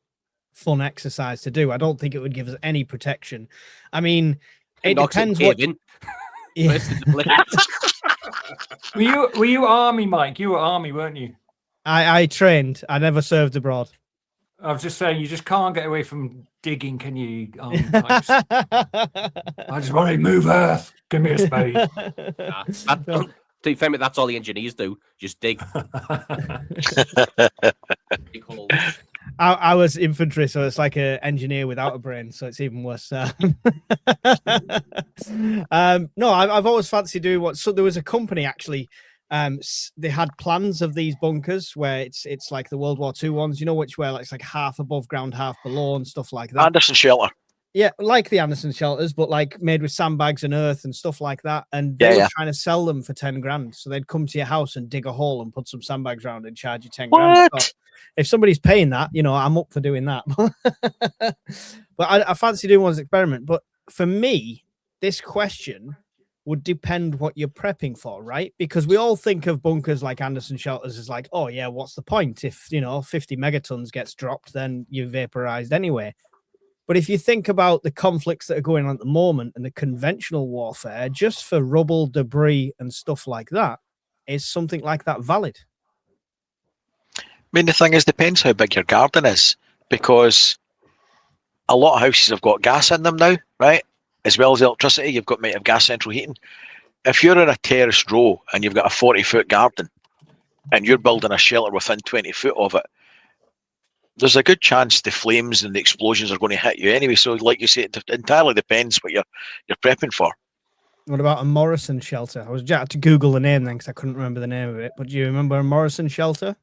fun exercise to do. I don't think it would give us any protection. I mean, it depends what. Yeah. Were you army, Mike? You were army, weren't you? I trained. I never served abroad. I was just saying, you just can't get away from digging, can you? Army types? I just want to move earth. Give me a spade. To be fair, mate, that's all the engineers do. Just dig. Dig holes. I was infantry, so it's like an engineer without a brain, so it's even worse. No, I've always fancied doing what. So there was a company actually. They had plans of these bunkers where it's like the World War II ones, which where it's like half above ground, half below, and stuff like that. Anderson shelter. Yeah, like the Anderson shelters, but like made with sandbags and earth and stuff like that. And they were trying to sell them for 10 grand. So they'd come to your house and dig a hole and put some sandbags around and charge you 10 grand. So if somebody's paying that, I'm up for doing that. But I fancy doing one as an experiment. But for me, this question would depend what you're prepping for, right? Because we all think of bunkers like Anderson shelters as like, oh yeah, what's the point? If 50 megatons gets dropped, then you're vaporized anyway. But if you think about the conflicts that are going on at the moment and the conventional warfare, just for rubble, debris, and stuff like that, is something like that valid? I mean, the thing is, depends how big your garden is, because a lot of houses have got gas in them now, right? As well as electricity, might have gas central heating. if you're in a terraced row and you've got a 40-foot garden and you're building a shelter within 20 foot of it, there's a good chance the flames and the explosions are going to hit you anyway. So, like you say, it entirely depends what you're prepping for. What about a Morrison shelter? I was had to Google the name then because I couldn't remember the name of it. But do you remember a Morrison shelter?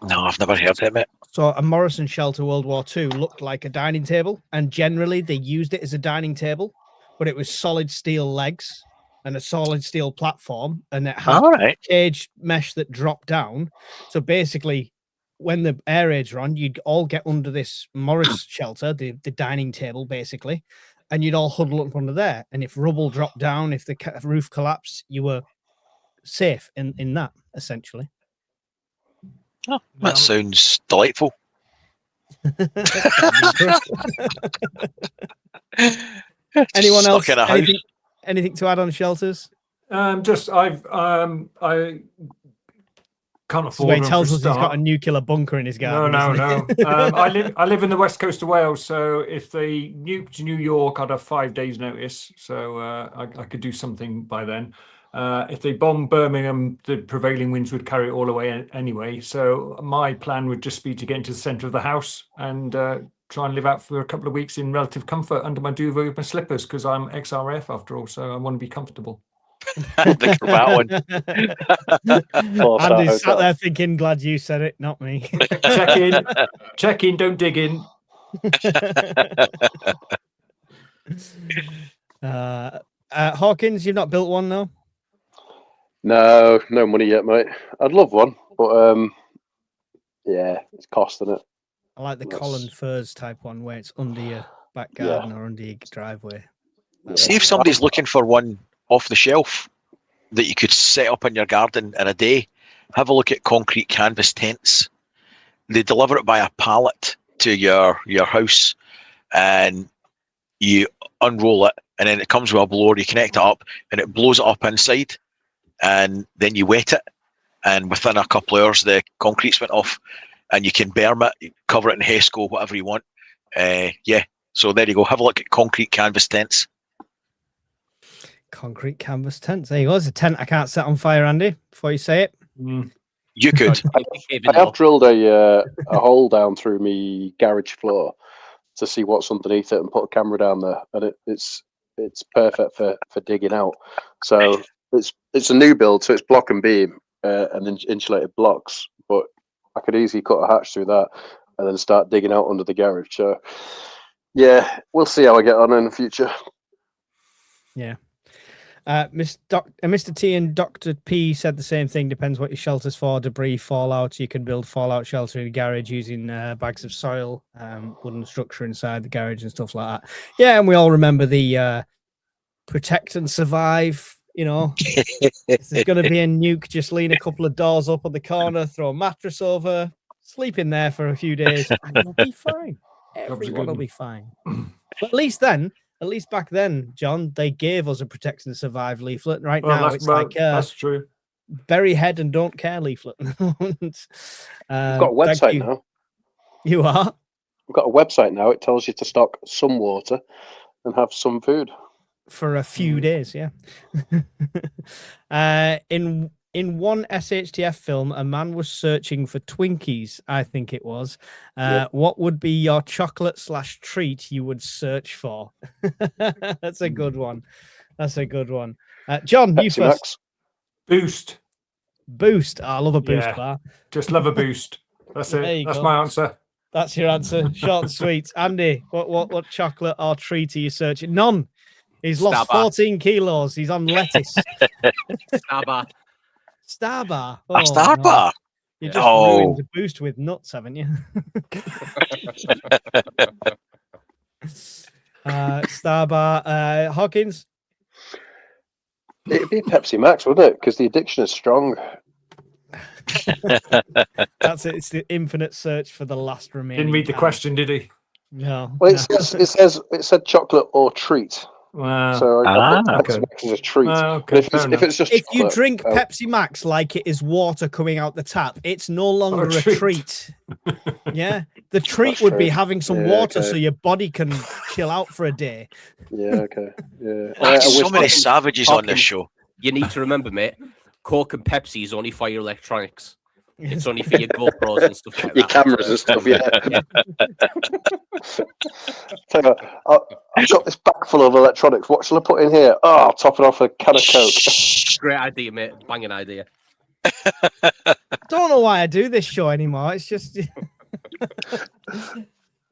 No, I've never heard of it, mate. So a Morrison shelter World War II looked like a dining table, and generally they used it as a dining table, but it was solid steel legs and a solid steel platform, and it had All right. cage mesh that dropped down. So basically, when the air raids were on, you'd all get under this Morris shelter, the dining table, basically, and you'd all huddle up under there. And if rubble dropped down, if the roof collapsed, you were safe in that, essentially. Oh, that sounds delightful. Anyone else? Stuck in a house. Anything to add on shelters? Just I can't afford. He them tells for us he's got a start. nuclear bunker in his garden. No. doesn't he? I live in the west coast of Wales, so if they nuked New York, I'd have 5 days' notice. So I could do something by then. If they bombed Birmingham, the prevailing winds would carry it all away anyway. So my plan would just be to get into the centre of the house and try and live out for a couple of weeks in relative comfort under my duvet with my slippers, because I'm ex-RAF after all, so I want to be comfortable. The cravat one. Andy's sat there thinking, glad you said it, not me. Check in, don't dig in. Hawkins, you've not built one, no? No money yet, mate. I'd love one, but yeah, it's costing it. I like the Colin Furs type one where it's under your back garden or under your driveway. See if somebody's looking for one off the shelf that you could set up in your garden in a day. Have a look at concrete canvas tents. They deliver it by a pallet to your house, and you unroll it, and then it comes with a blower. You connect it up, and it blows it up inside, and then you wet it, and within a couple of hours the concrete's went off, and you can berm it, cover it in Hesco, whatever you want. Yeah, so there you go. Have a look at concrete canvas tents. Concrete canvas tents. There you go. There's a tent I can't set on fire, Andy, before you say it. You could. I have drilled a hole down through me garage floor to see what's underneath it and put a camera down there, and it's perfect for digging out. So it's a new build, so it's block and beam and then insulated blocks, but I could easily cut a hatch through that and then start digging out under the garage. So yeah, we'll see how I get on in the future. Yeah. Mr. T and Dr. P said the same thing. Depends what your shelter's for. Debris, fallout. You can build fallout shelter in a garage using bags of soil, wooden structure inside the garage and stuff like that. Yeah, and we all remember the protect and survive. You know, if there's going to be a nuke, just lean a couple of doors up on the corner, throw a mattress over, sleep in there for a few days, and you'll be fine. Everyone will be fine. But at least back then, John, they gave us a protect and survive leaflet. Right now, it's like that's true. Bury head and don't care leaflet. We've got a website now. You are? We've got a website now. It tells you to stock some water and have some food. For a few days, yeah. In one SHTF film, a man was searching for Twinkies, I think it was. What would be your chocolate/treat you would search for? That's a good one. John, Pepsi you first. Max. Boost. Oh, I love a Boost bar. Just love a Boost. That's it. That's my answer. That's your answer. Short and sweet. Andy, what chocolate or treat are you searching? None. He's lost 14 kilos. He's on lettuce. Starbar. Starbar. A Starbar. You just ruined the Boost with nuts, haven't you? Starbar. Hawkins. It'd be Pepsi Max, wouldn't it? Because the addiction is strong. That's it. It's the infinite search for the last remaining. Didn't read the question, did he? No. Well, it said chocolate or treat. Wow. So I put okay. Pepsi Max as a treat. Okay, if it's just if you chocolate, drink Pepsi Max like it is water coming out the tap, it's no longer a treat. Yeah, the treat That's would be true. having some water so your body can chill out for a day. Yeah, okay. Yeah. So many savages on this show. You need to remember, mate. Coke and Pepsi is only for your electronics. It's only for your GoPros and stuff like Your that. cameras and stuff, yeah. Yeah. Tell you what, I've got this bag full of electronics. What shall I put in here? Oh, I'll top it off a can of Coke. Great idea, mate. Banging idea. Don't know why I do this show anymore. It's just.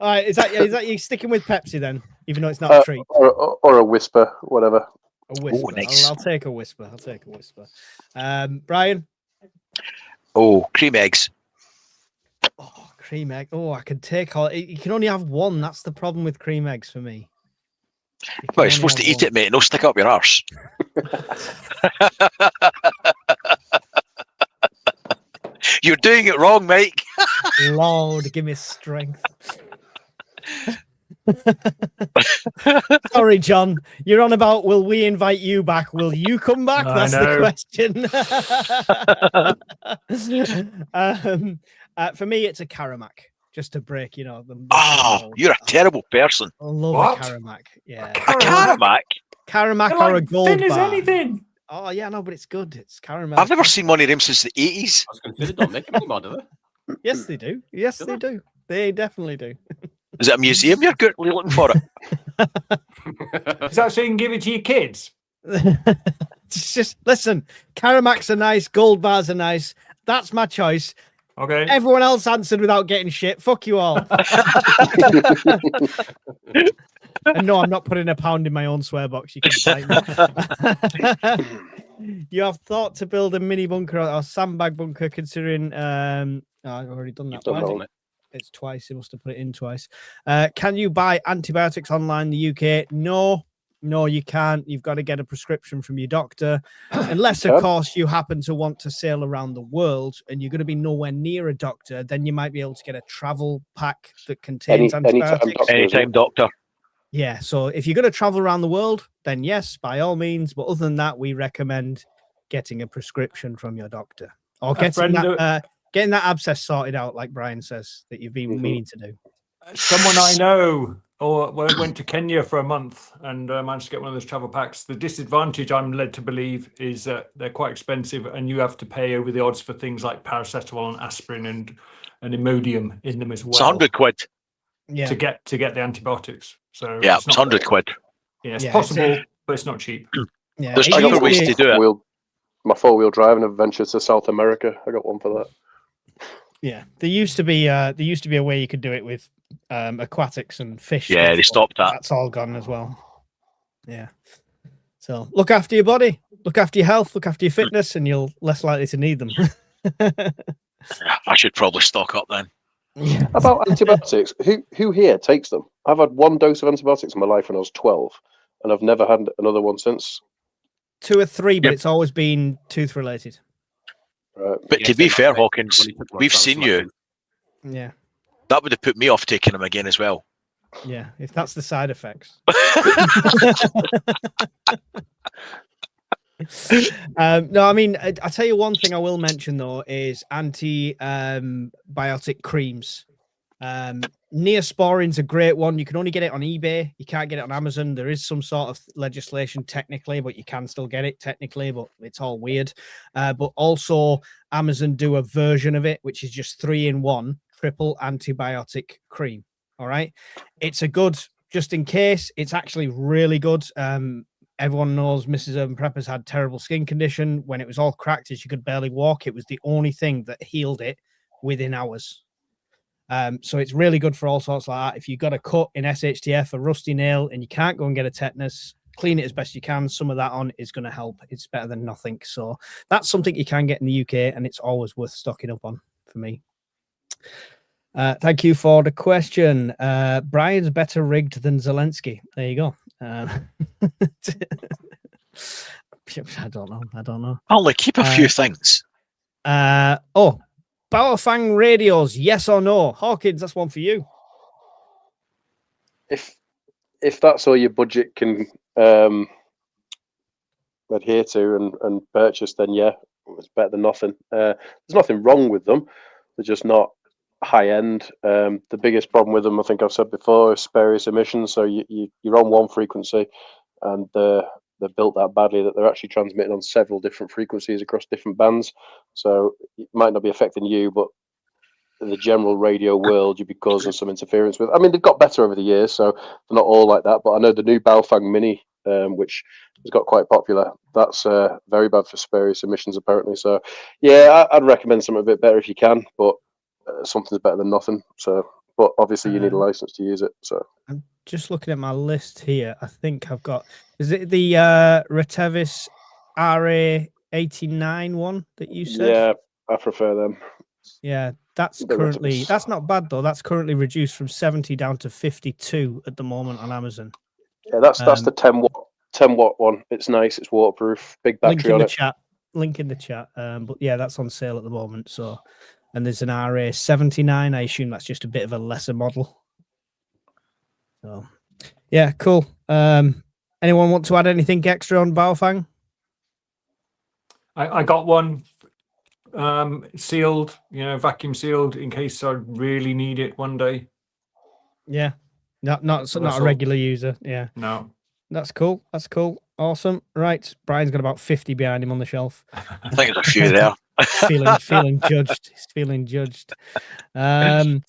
All right, is that you sticking with Pepsi then, even though it's not a treat? Or a Whisper, whatever. A Whisper. nice. I'll take a Whisper. Brian. Oh, cream eggs. Oh, cream egg. Oh, I can take all. You can only have one. That's the problem with cream eggs for me. Well, you're supposed to eat it, mate. No stick up your arse. You're doing it wrong, Mike. Lord, give me strength. Sorry, John. You're on about will we invite you back? Will you come back? I That's know. the question. For me, it's a Karamak. Just to break, the Oh, you're a terrible person. I love What? a Karamak. Yeah, A Karamak? Karamak They're or a like gold thin as bar. anything. Oh yeah, no, but it's good. It's caramel. I've never seen one of them since the 80s. I was going to say, they don't make them anymore, do they? Yes, they do. Yes, they do. They definitely do. Is it a museum you're currently looking for it? Is that so you can give it to your kids? It's just listen. Karamaks are nice. Gold bars are nice. That's my choice. Okay. Everyone else answered without getting shit. Fuck you all. And no, I'm not putting a pound in my own swear box. You can fight me. You have thought to build a mini bunker or sandbag bunker, considering. I've already done that. You've done one. that. It's twice. He must have put it in twice. Can you buy antibiotics online in the UK? No, you can't. You've got to get a prescription from your doctor, unless, of course, you happen to want to sail around the world and you're going to be nowhere near a doctor. Then you might be able to get a travel pack that contains antibiotics. Anytime, doctor. Yeah, so if you're going to travel around the world, then yes, by all means. But other than that, we recommend getting a prescription from your doctor or getting that abscess sorted out, like Brian says, that you've been meaning to do. Someone I know went to Kenya for a month and managed to get one of those travel packs. The disadvantage, I'm led to believe, is that they're quite expensive and you have to pay over the odds for things like paracetamol and aspirin and Imodium in them as well. It's 100 quid. Yeah, to get the antibiotics. So Yeah, it's it's not- 100 quid. Yeah, it's Yeah, possible, but it's not cheap. yeah. There's It cheaper used to ways be- to do it. My four-wheel driving adventure to South America. I got one for that. Yeah, there used to be a way you could do it with aquatics and fish. Yeah, stuff, they stopped but that. That's all gone as well. Yeah. So look after your body, look after your health, look after your fitness, and you're less likely to need them. I should probably stock up then. Yeah. About antibiotics, who here takes them? I've had one dose of antibiotics in my life when I was 12, and I've never had another one since. 2 or 3, but Yep. it's always been tooth related. Right. But Yeah, to be so fair, that's right. Hawkins, When you took my we've trans seen you. license. Yeah, That would have put me off taking them again as well. yeah. If that's the side effects. No, I mean, I tell you one thing I will mention though is antibiotic creams. Neosporin's a great one. You can only get it on eBay. You can't get it on Amazon. There is some sort of legislation technically, but you can still get it technically, but it's all weird. But also Amazon do a version of it, which is just 3-in-1 triple antibiotic cream. All right. It's a good, just in case, it's actually really good. Everyone knows Mrs. Urban Prepper's had terrible skin condition. When it was all cracked and she could barely walk, it was the only thing that healed it within hours. So it's really good for all sorts like that. If you've got a cut in SHTF, a rusty nail, and you can't go and get a tetanus, clean it as best you can. Some of that on is going to help. It's better than nothing. So that's something you can get in the UK, and it's always worth stocking up on for me. Thank you for the question. Brian's better rigged than Zelensky. There you go. I don't know. I'll keep a few things. Powerfang radios, yes or no? Hawkins, that's one for you. If that's all your budget can adhere to and purchase, then yeah, it's better than nothing. There's nothing wrong with them. They're just not high end. The biggest problem with them, I think I've said before, is spurious emissions. So you're on one frequency, and the they're built that badly that they're actually transmitting on several different frequencies across different bands. So it might not be affecting you, but the general radio world, you'd be causing some interference with. I mean, they've got better over the years, so they're not all like that. But I know the new Baofeng Mini, which has got quite popular, that's very bad for spurious emissions, apparently. So, yeah, I'd recommend something a bit better if you can, but something's better than nothing. So, but obviously, you need a license to use it. So, I'm just looking at my list here. I think I've got. Is it the Retevis RA89 one that you said? yeah, I prefer them. Yeah, that's The currently Retevis. that's not bad though. That's currently reduced from 70 down to 52 at the moment on Amazon. Yeah, that's the 10 watt one. It's nice. It's waterproof. Big Link battery in on the it. chat. Link in the chat. But yeah, that's on sale at the moment. So, and there's an RA79. I assume that's just a bit of a lesser model. So, yeah, cool. Anyone want to add anything extra on Baofeng? I got one sealed, vacuum sealed in case I really need it one day. Yeah, not That's a all. regular user. Yeah, No. that's cool. That's cool. Awesome. Right, Brian's got about 50 behind him on the shelf. I think there's a few there. feeling judged. He's feeling judged. When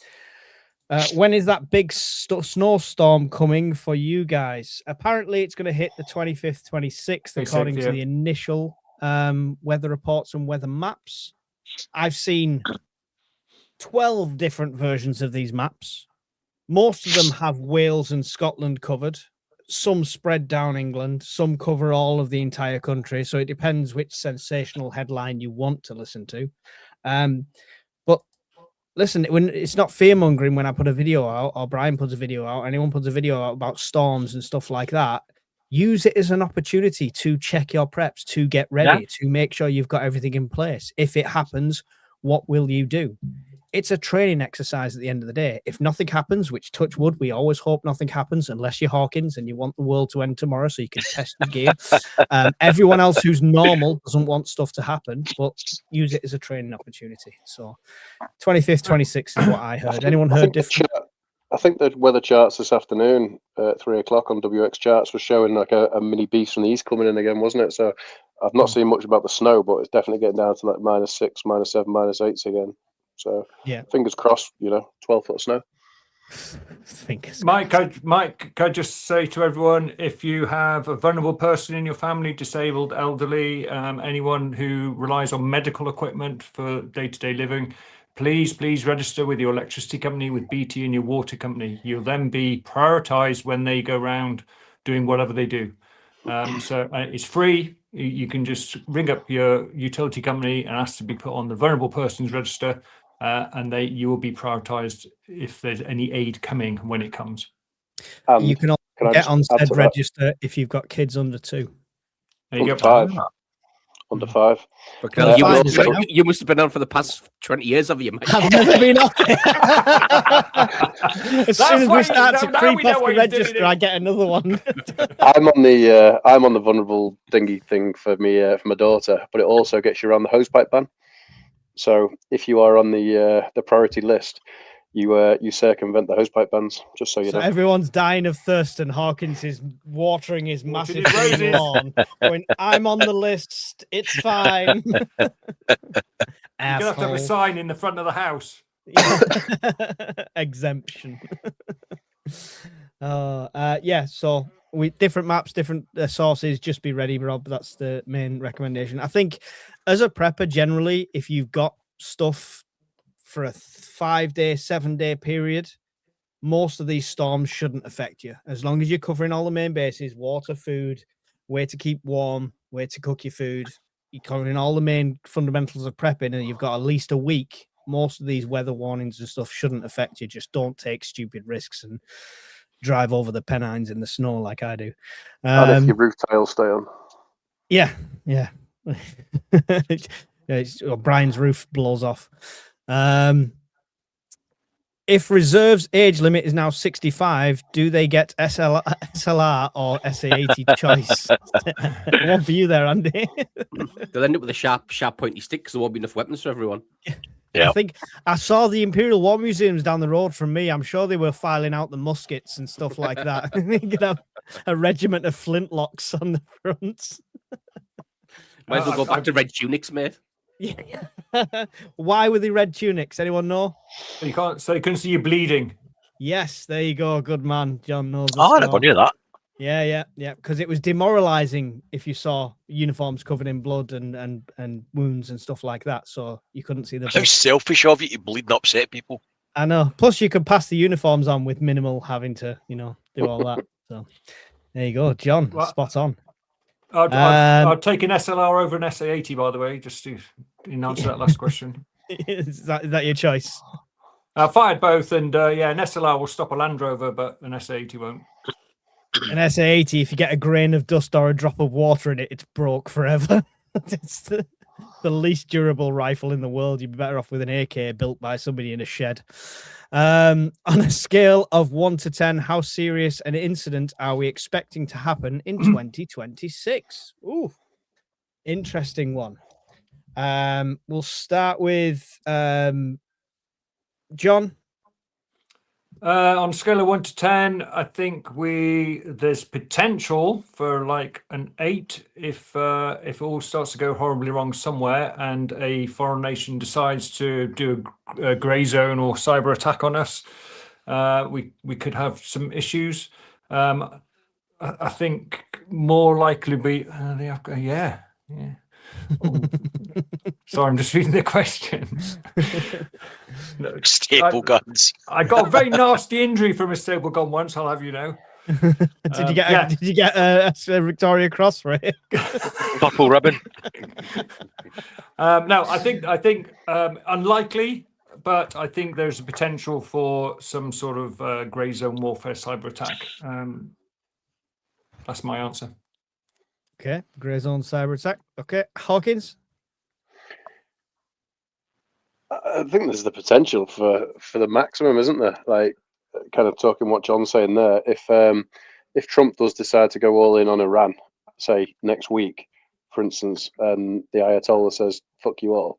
is that big snowstorm coming for you guys? Apparently, it's going to hit the 25th, 26th, according to yeah. the initial weather reports and weather maps. I've seen 12 different versions of these maps. Most of them have Wales and Scotland covered. Some spread down England. Some cover all of the entire country. So it depends which sensational headline you want to listen to. But listen, when it's not fear mongering when I put a video out or Brian puts a video out, anyone puts a video out about storms and stuff like that, use it as an opportunity to check your preps, to get ready, to make sure you've got everything in place. If it happens, what will you do? It's a training exercise at the end of the day. If nothing happens, which touch wood, we always hope nothing happens unless you're Hawkins and you want the world to end tomorrow so you can test the gear. Everyone else who's normal doesn't want stuff to happen, but use it as a training opportunity. So 25th, 26th is what I heard. Anyone heard different? I think the weather charts this afternoon at 3 o'clock on WX charts was showing like a mini beast from the east coming in again, wasn't it? So I've not seen much about the snow, but it's definitely getting down to like -6, -7, -8 again. So yeah, fingers crossed, 12-foot of snow. Fingers. Mike, can I just say to everyone, if you have a vulnerable person in your family, disabled, elderly, anyone who relies on medical equipment for day-to-day living, please register with your electricity company, with BT and your water company. You'll then be prioritized when they go around doing whatever they do. So it's free. You can just ring up your utility company and ask to be put on the vulnerable persons register, and you will be prioritized if there's any aid coming when it comes. You can also get on said register if you've got kids under 2. There you Under go. 5. Under 5. Okay, Yeah, you must have been on for the past 20 years, have you, mate? I've never been on. As soon as we start to now creep we know off what the you're doing register, here. I get another one. I'm on the vulnerable dinghy thing for my daughter, but it also gets you around the hosepipe ban. So if you are on the priority list, you circumvent the hosepipe bans. Just so you So know. everyone's dying of thirst, and Hawkins is watering his massive his roses. green lawn. Going, I'm on the list. It's fine. You're gonna have to have a sign in the front of the house. Exemption. Yeah. So we different maps, different sources. Just be ready, Rob. That's the main recommendation. I think, as a prepper, generally, if you've got stuff for a 5-day, 7-day period, most of these storms shouldn't affect you. As long as you're covering all the main bases, water, food, where to keep warm, where to cook your food, you're covering all the main fundamentals of prepping, and you've got at least a week, most of these weather warnings and stuff shouldn't affect you. Just don't take stupid risks and drive over the Pennines in the snow like I do. And if your roof tiles stay on. Yeah. Brian's roof blows off. If reserves age limit is now 65, do they get SLR or SA80 choice? One for you there, Andy. They'll end up with a sharp pointy stick because there won't be enough weapons for everyone. Yeah. I think I saw the Imperial War Museums down the road from me. I'm sure they were filing out the muskets and stuff like that. You can have a regiment of flintlocks on the front. Might as well go back to red tunics, mate. Yeah. Why were they red tunics? Anyone know? So you couldn't see you bleeding. Yes, there you go. Good man. John knows. the Oh, I never score. knew that. Yeah. Because it was demoralizing if you saw uniforms covered in blood and wounds and stuff like that. So you couldn't see the How blood. selfish of you to bleed and upset people. I know. Plus, you could pass the uniforms on with minimal having to, do all that. So there you go, John. Well, Spot on. I'd take an SLR over an SA80, by the way, just to answer that last question. is that your choice? I fired both, and an SLR will stop a Land Rover, but an SA80 won't. An SA80, if you get a grain of dust or a drop of water in it, it's broke forever. It's the least durable rifle in the world. You'd be better off with an AK built by somebody in a shed. On a scale of 1 to 10, how serious an incident are we expecting to happen in 2026? Ooh, interesting one. We'll start with John. On a scale of 1 to 10, I think there's potential for like an 8 if it all starts to go horribly wrong somewhere and a foreign nation decides to do a grey zone or cyber attack on us. We could have some issues. I think more likely be yeah. Oh. Sorry, I'm just reading the question. Staple guns. I got a very nasty injury from a staple gun once, I'll have you know. Did you get a Victoria Cross for it? Purple ribbon. No, I think unlikely, but I think there's a potential for some sort of grey zone warfare cyber attack. That's my answer. Okay, grey zone cyber attack. Okay, Hawkins. I think there's the potential for the maximum, isn't there? Like, kind of talking what John's saying there. If Trump does decide to go all in on Iran, say next week, for instance, and the Ayatollah says "fuck you all,"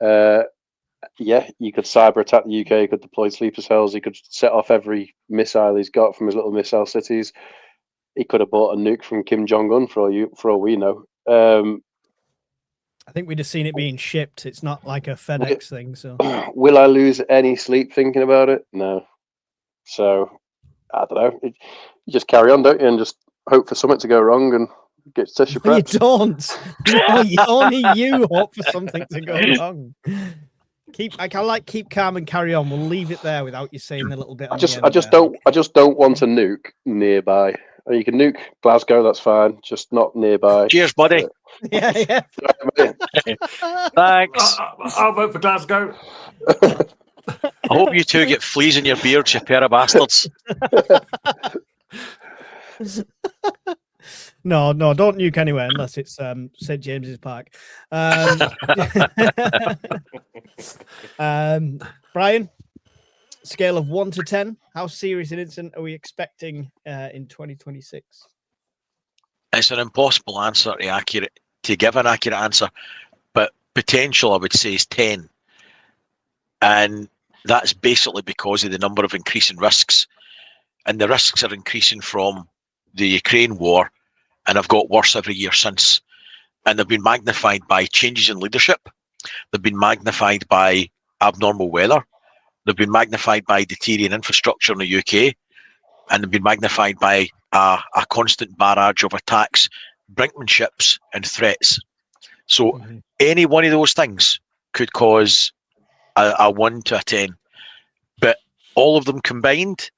you could cyber attack the UK. He could deploy sleeper cells. He could set off every missile he's got from his little missile cities. He could have bought a nuke from Kim Jong-un for all we know. I think we'd have seen it being shipped. It's not like a FedEx thing. So, will I lose any sleep thinking about it? No. So, I don't know. You just carry on, don't you, and just hope for something to go wrong and get test your preps. You don't. No, only you hope for something to go wrong. Keep calm and carry on. We'll leave it there without you saying a little bit. I just don't want a nuke nearby. You can nuke Glasgow, that's fine. Just not nearby. Cheers, buddy. Yeah. Thanks. I'll vote for Glasgow. I hope you two get fleas in your beards, you pair of bastards. No, don't nuke anywhere unless it's St. James's Park. Brian, scale of 1 to 10, how serious an incident are we expecting in 2026? It's an impossible answer to give an accurate answer, but potential I would say is 10, and that's basically because of the number of increasing risks, and the risks are increasing from the Ukraine war, and have got worse every year since, and they've been magnified by changes in leadership. They've been magnified by abnormal weather. They've been magnified by deteriorating infrastructure in the UK, and they've been magnified by a constant barrage of attacks, brinkmanships, and threats. So any one of those things could cause a 1 to a 10, but all of them combined,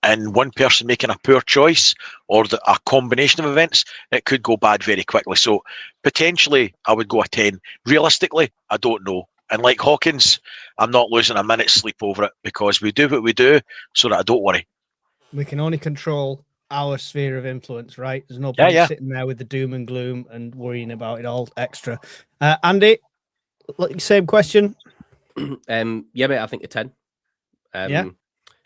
and one person making a poor choice, or a combination of events, it could go bad very quickly. So potentially I would go a 10. Realistically, I don't know. And like Hawkins, I'm not losing a minute's sleep over it, because we do what we do so that I don't worry. We can only control our sphere of influence, right? There's no point sitting there with the doom and gloom and worrying about it all extra. Andy, same question. Yeah, mate, I think a 10. Yeah.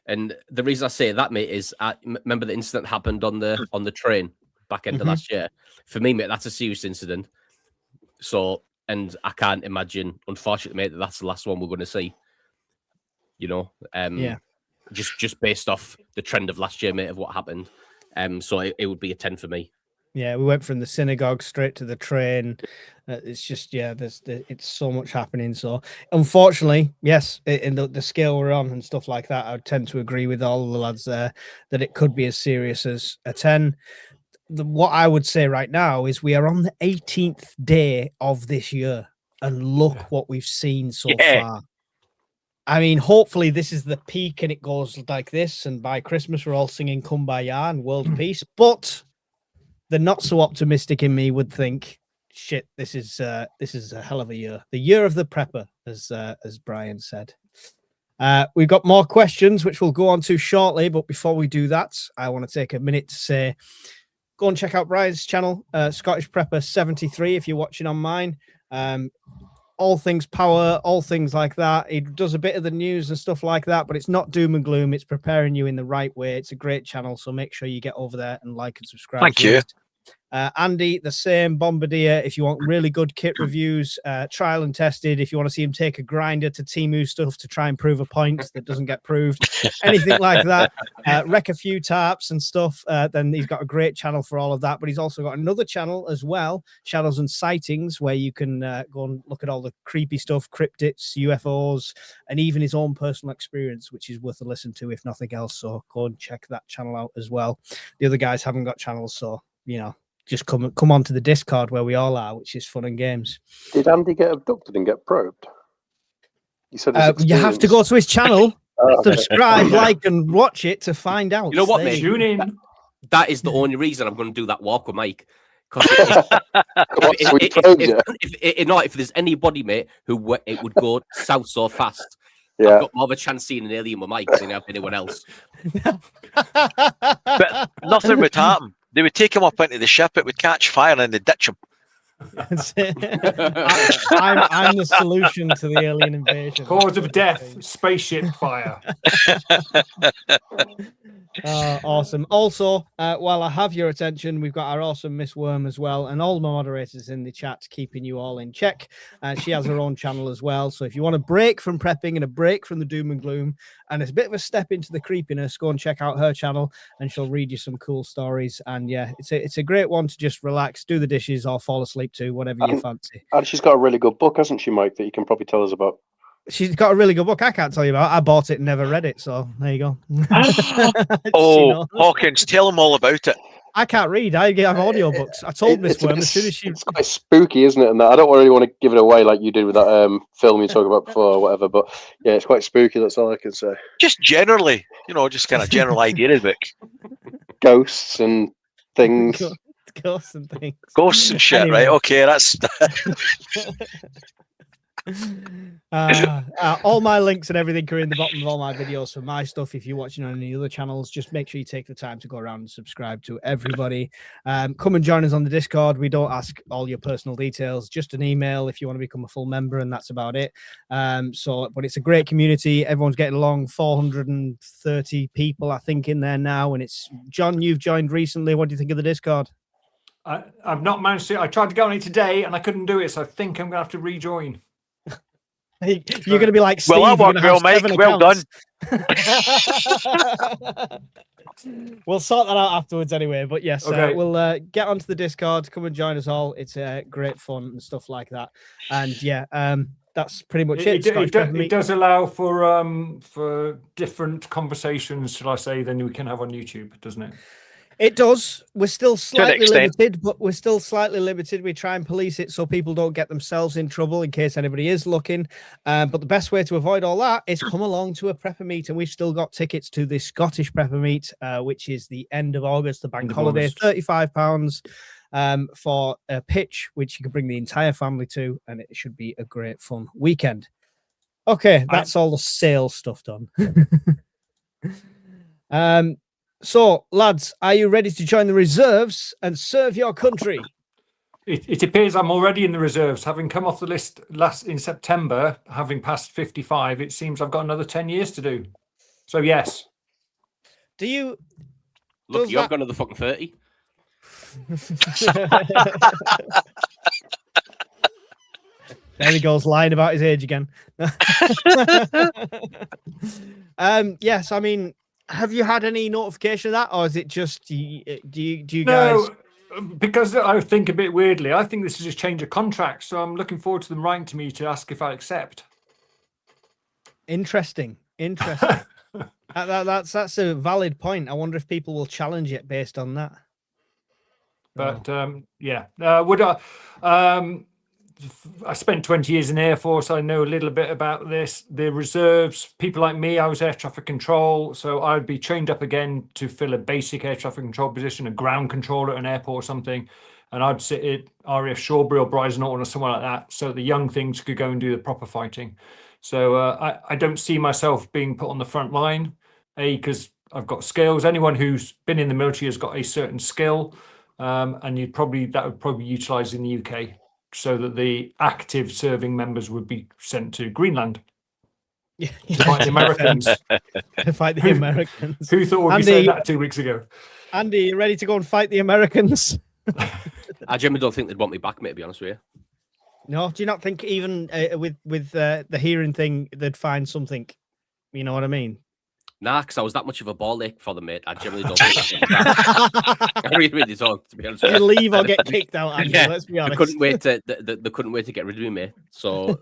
And the reason I say that, mate, is I remember the incident happened on the train back end of last year. For me, mate, that's a serious incident. So, and I can't imagine, unfortunately, mate, that's the last one we're going to see. You know, just based off the trend of last year, mate, of what happened. So it would be a 10 for me. Yeah, we went from the synagogue straight to the train. It's just, yeah, it's so much happening. So, unfortunately, yes, in the scale we're on and stuff like that, I would tend to agree with all the lads there that it could be as serious as a 10. What I would say right now is we are on the 18th day of this year, and look what we've seen so far. I mean, hopefully this is the peak and it goes like this, and by Christmas we're all singing Kumbaya and world peace. But the not so optimistic in me would think, shit, this is a hell of a year. The year of the prepper, as Brian said. We've got more questions which we'll go on to shortly, but before we do that, I want to take a minute to say, go and check out Brian's channel, Scottish Prepper 73, if you're watching on mine. All things power, all things like that. He does a bit of the news and stuff like that, but it's not doom and gloom. It's preparing you in the right way. It's a great channel, so make sure you get over there and like and subscribe. Thank you. Andy, the same. Bombardier, if you want really good kit reviews, trial and tested, if you want to see him take a grinder to Temu stuff to try and prove a point that doesn't get proved, anything like that, wreck a few tarps and stuff, then he's got a great channel for all of that. But he's also got another channel as well, Shadows and Sightings, where you can go and look at all the creepy stuff, cryptids, UFOs, and even his own personal experience, which is worth a listen to, if nothing else. So go and check that channel out as well. The other guys haven't got channels, so, you know, just come on to the Discord where we all are, which is fun and games. Did Andy get abducted and get probed? He said you have to go to his channel, okay. subscribe, like, and watch it to find out. You know what, mate? Tune in. That is the only reason I'm going to do that walk with Mike. Because if there's anybody, mate, who it would go south so fast, I've got more of a chance seeing an alien with Mike than I have anyone else. But nothing would happen. They would take him up into the ship, it would catch fire, and then they'd ditch him. I'm the solution to the alien invasion. Cause of death, spaceship fire. Awesome. Also, while I have your attention, we've got our awesome Miss Worm as well, and all the moderators in the chat keeping you all in check. She has her own channel as well. So if you want a break from prepping and a break from the doom and gloom, and it's a bit of a step into the creepiness, go and check out her channel, and she'll read you some cool stories. And yeah, it's a great one to just relax, do the dishes, or fall asleep to, whatever you fancy. And she's got a really good book, hasn't she, Mike, that you can probably tell us about? She's got a really good book. I can't tell you about it. I bought it and never read it, so there you go. Oh, Hawkins, tell them all about it. I can't read. I have audiobooks. I told Miss Worm as soon as she... It's quite spooky, isn't it? And I don't really want to give it away like you did with that film you talked about before or whatever, but yeah, it's quite spooky. That's all I can say. Just generally, just kind of general idea of the book. Ghosts and things. Ghosts and things. Ghosts and shit, Anyway. right? Okay, that's... All my links and everything are in the bottom of all my videos for my stuff. If you're watching on any other channels, just make sure you take the time to go around and subscribe to everybody. Come and join us on the Discord. We don't ask all your personal details, just an email if you want to become a full member, and that's about it. But it's a great community. Everyone's getting along. 430 people, I think, in there now. And it's John, you've joined recently. What do you think of the Discord? I've not managed to. I tried to go on it today and I couldn't do it, so I think I'm gonna have to rejoin. You're going to be like, Steve, well, I worked well, Mike. Well done. We'll sort that out afterwards anyway. But yes, okay. We'll get onto the Discord. Come and join us all. It's great fun and stuff like that. And yeah, that's pretty much it. It does allow for different conversations, shall I say, than we can have on YouTube, doesn't it? It does. We're still slightly limited, but we're still slightly limited. We try and police it so people don't get themselves in trouble in case anybody is looking. But the best way to avoid all that is come along to a prepper meet. And we've still got tickets to the Scottish prepper meet, which is the end of August, the bank holiday, £35 for a pitch, which you can bring the entire family to. And it should be a great fun weekend. Okay, that's all the sales stuff done. So, lads, are you ready to join the reserves and serve your country? It appears I'm already in the reserves. Having come off the list last in September, having passed 55, it seems I've got another 10 years to do. So, yes. Do you... Look, you've got another fucking 30. There he goes, lying about his age again. Yes, I mean... Have you had any notification of that, or is it just do you guys? No, because I think a bit weirdly. I think this is just change of contract, so I'm looking forward to them writing to me to ask if I accept. Interesting. That's a valid point. I wonder if people will challenge it based on that. But would I spent 20 years in the Air Force. I know a little bit about this. The reserves, people like me, I was air traffic control. So I'd be trained up again to fill a basic air traffic control position, a ground controller at an airport or something. And I'd sit at RAF Shawbury or Brize Norton or somewhere like that. So the young things could go and do the proper fighting. So I don't see myself being put on the front line, because I've got skills. Anyone who's been in the military has got a certain skill. And that would probably be utilised in the UK, so that the active serving members would be sent to Greenland Yeah, to fight the Americans. to fight the Americans. Who thought we'd be Andy- saying that 2 weeks ago? Andy, you ready to go and fight the Americans? I generally don't think they'd want me back, mate, to be honest with you. No, do you not think even with the hearing thing, they'd find something? You know what I mean? Nah, because I was that much of a ball ache for them, mate. I generally don't think they'd want me back. I really don't, to be honest with You you. leave or get kicked out, Andy, Yeah, let's be They honest. couldn't wait to they couldn't wait to get rid of me, mate. So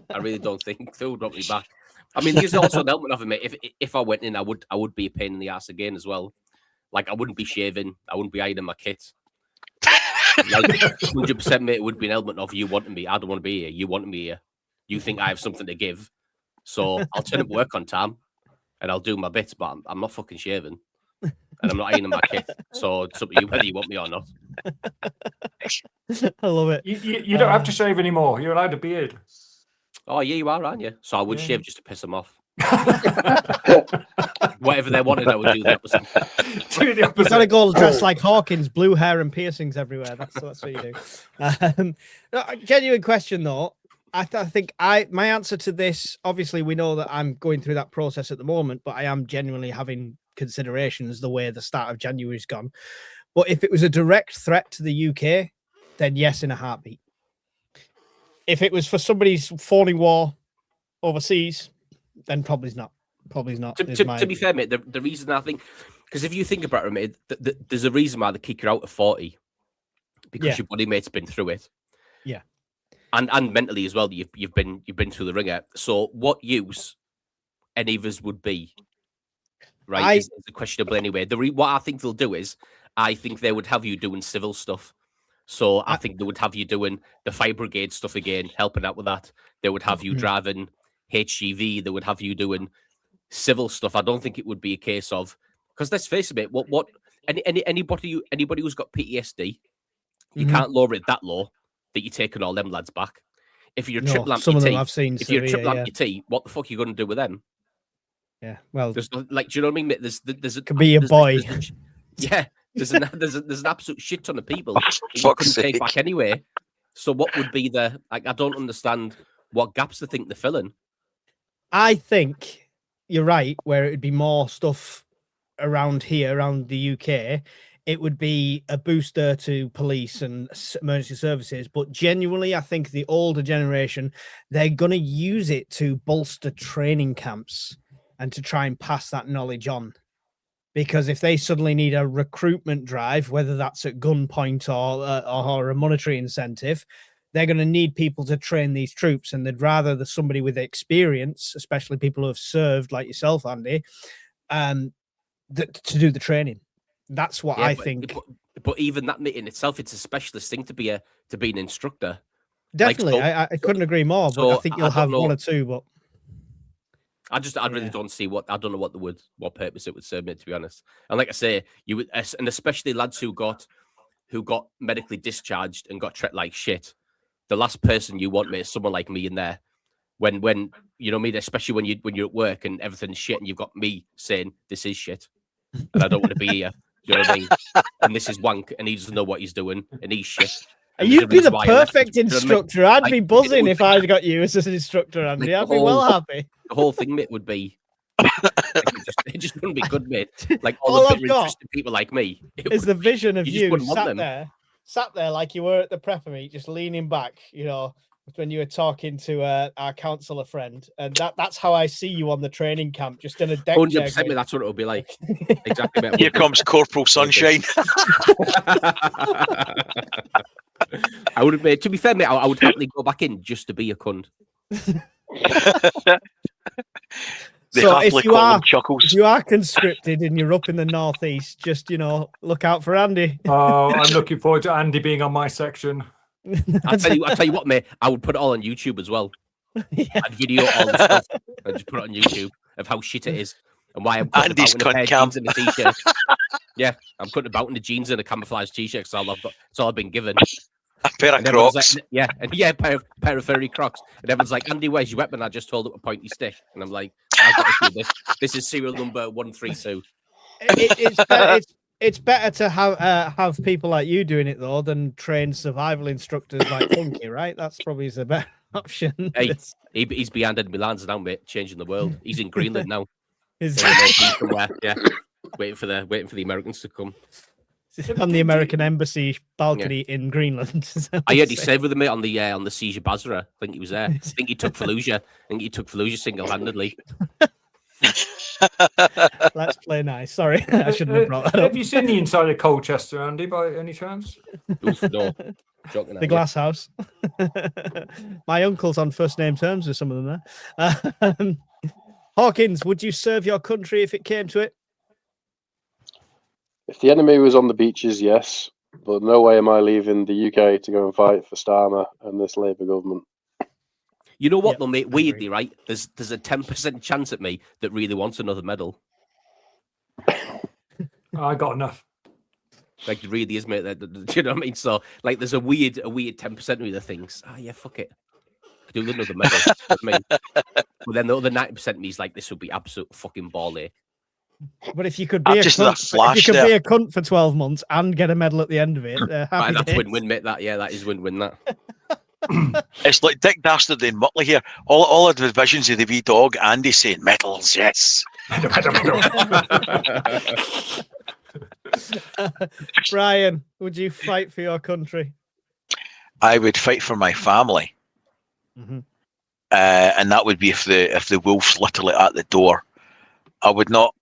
I really don't think they would want me back. I mean, there's also an element of it, mate. If I went in, I would be a pain in the ass again as well. Like, I wouldn't be shaving, I wouldn't be ironing my kit. Like 100%, mate, it would be an element of you wanting me. I don't want to be here. You want me here. You think I have something to give, so I'll turn up work on time and I'll do my bits, but I'm not fucking shaving and I'm not ironing my kit. So it's up to you whether you want me or not. I love it. You don't have to shave anymore. You're allowed a beard. Oh yeah, you are, aren't you? So I would Yeah. shave just to piss them off. Whatever they wanted, I would do the opposite. Do the You've got to opposite. go dressed like Hawkins, blue hair and piercings everywhere. That's what you do. No, genuine question though. I think my answer to this, obviously we know that I'm going through that process at the moment, but I am genuinely having considerations the way the start of January's gone. But if it was a direct threat to the UK, then yes, in a heartbeat. If it was for somebody's phoning war overseas, then probably not. Probably not. is my To be fair, mate, the reason I think, because if you think about it, mate, there's a reason why they kick you out at 40, because Yeah. your body mate's been through it. Yeah. And mentally as well, you've been through the ringer. So what use any of us would be, right? Is questionable anyway. What I think they'll do is, I think they would have you doing civil stuff. So I think they would have you doing the fire brigade stuff again, helping out with that. They would have you driving HGV. They would have you doing civil stuff. I don't think it would be a case of, because let's face it, what anybody who's got PTSD, you can't lower it that low that you're taking all them lads back. If you're a triple some of them amputee, I've seen. if you're a triple yeah. amputee, what the fuck are you going to do with them? Yeah, well, There's no, like, do you know what I mean? Mate? There's could be a boy. Yeah, there's an absolute shit ton of people that you Fuck's couldn't take sake. back anyway. So what would be the like? I don't understand what gaps they think they're filling. I think you're right, where it would be more stuff around here, around the UK. It would be a booster to police and emergency services. But genuinely, I think the older generation, they're going to use it to bolster training camps and to try and pass that knowledge on. Because if they suddenly need a recruitment drive, whether that's at gunpoint or a monetary incentive, they're going to need people to train these troops. And they'd rather there's somebody with experience, especially people who have served like yourself, Andy, to do the training. That's what I think. But even that in itself, it's a specialist thing to be an instructor. Definitely, Like, I couldn't agree more. But so I think you'll I don't have know. one or two. But I really don't see what purpose it would serve me, to be honest. And like I say, you would, and especially lads who got medically discharged and got treated like shit. The last person you want, mate, is someone like me in there. When you know me, especially when you're at work and everything's shit, and you've got me saying this is shit, and I don't want to be here. You know what I mean? And this is wank, and he doesn't know what he's doing, and he's shit. And there's a you'd be the reason why I left him, perfect do you know what I mean? instructor. I'd Like, be it buzzing would if be- I'd got you as an instructor, Andy. Like, I'd be well oh, happy. The whole thing, mate, would be it just wouldn't be good, mate. Like all All the I've bitter, got interested people like me. Is the vision of you just you wouldn't want them. sat there like you were at the prepper meet, just leaning back, when you were talking to our counsellor friend, and that's how I see you on the training camp, just in a deck chair. 100%, mate, that's what it'll be like. Exactly. Mate. Here comes Corporal Sunshine. I would, mate, to be fair, mate, I would happily go back in just to be a cunt. They So happily call them Chuckles. if you are conscripted and you're up in the northeast, just look out for Andy. Oh, I'm looking forward to Andy being on my section. I'll tell you what, mate, I would put it all on YouTube as well. Yeah. I'd video all the stuff and just put it on YouTube of how shit it is and why I'm putting Andy's about in a pair of cunt jeans and a t-shirt. Yeah, I'm putting about in the jeans and a camouflage t-shirt. That's all I've got. That's all I've been given. A pair of And everyone's Crocs. Like, pair of furry Crocs. And everyone's like, Andy, where's your weapon? I just hold up a pointy stick. And I'm like, I've got to do this. This is serial number 132. It's better to have people like you doing it though than trained survival instructors like Funky, right? That's probably the better option. Hey, he's behind Ed Milan's now, mate, changing the world. He's in Greenland now. Is Somewhere, yeah, waiting for the Americans to come. on the American embassy balcony in Greenland. I heard he served with him, mate, on the Siege of Basra. I think he was there. I think he took Fallujah single-handedly. Let's play nice. Sorry, I shouldn't have brought that up. Have you seen the inside of Colchester, Andy, by any chance? Oof, no. Joking The Glass House. My uncle's on first name terms with some of them there. Hawkins, would you serve your country if it came to it? If the enemy was on the beaches, yes, but no way am I leaving the UK to go and fight for Starmer and this Labour government. You know what, Yep, though, mate? I agree. Weirdly, right? There's a 10% chance at me that really wants another medal. I got enough. Like, it really is, mate. Do you know what I mean? So, like, there's a weird 10% of me that thinks, yeah, fuck it. I do another medal. You know what I mean? But then the other 90% of me is like, this would be absolute fucking ball ache. But if you could be I've just had a flash if you could there. be a cunt for 12 months and get a medal at the end of it, Right, happy that's days. win-win, mate. That is win-win. That. It's like Dick Dastardly and Muttley here. All of the visions of the wee dog, Andy saying medals, yes. Brian, would you fight for your country? I would fight for my family, Mhm. and that would be if the wolf's literally at the door. I would not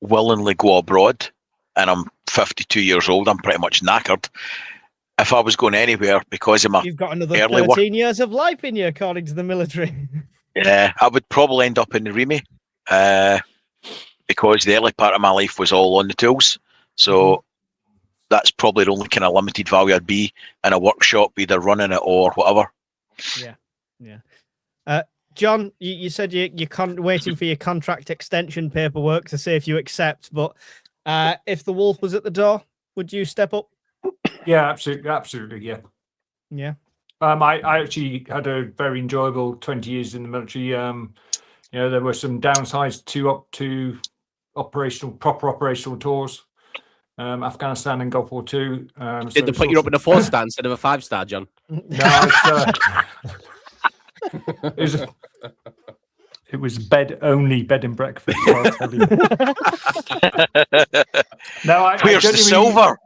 willingly go abroad, and I'm 52 years old. I'm pretty much knackered. If I was going anywhere because of my You've got another early 13 work, years of life in you, according to the military. yeah, I would probably end up in the Remy, because the early part of my life was all on the tools. So that's probably the only kind of limited value I'd be in a workshop, either running it or whatever. John, you said you're waiting for your contract extension paperwork to see if you accept, but if the wolf was at the door, would you step up? Yeah, absolutely, yeah. Yeah. I actually had a very enjoyable 20 years in the military. There were some downsides to proper operational tours. Afghanistan and Gulf War II. Did they put you up in a 4-star instead of a 5-star, John? No, it was bed and breakfast. I'll tell you. No, I Where's the silver?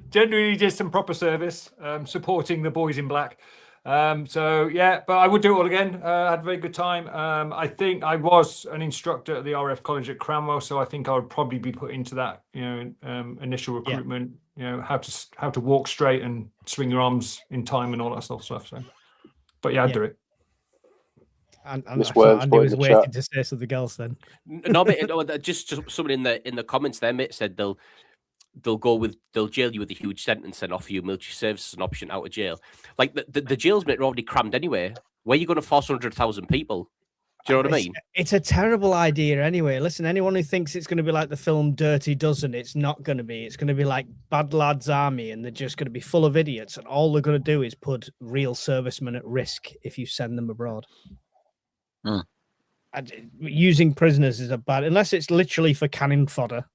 genuinely did some proper service, supporting the boys in black. So yeah, but I would do it all again. I had a very good time. I think I was an instructor at the RF College at Cranwell, so I think I would probably be put into that, initial recruitment. How to walk straight and swing your arms in time and all that sort of stuff. So, but yeah, I'd do it. And Miss I thought Worms Andy put in was the waiting chat. to say something else then. No, mate. No, just someone in the comments there, mate, said they'll jail you with a huge sentence and offer you military service as an option out of jail. Like the jails, mate, are already crammed anyway. Where are you going to force 100,000 people? Do you know what I mean? It's a terrible idea anyway. Listen, anyone who thinks it's going to be like the film Dirty Dozen, it's not going to be. It's going to be like Bad Lads Army, and they're just going to be full of idiots, and all they're going to do is put real servicemen at risk if you send them abroad. Hmm. And using prisoners is unless it's literally for cannon fodder,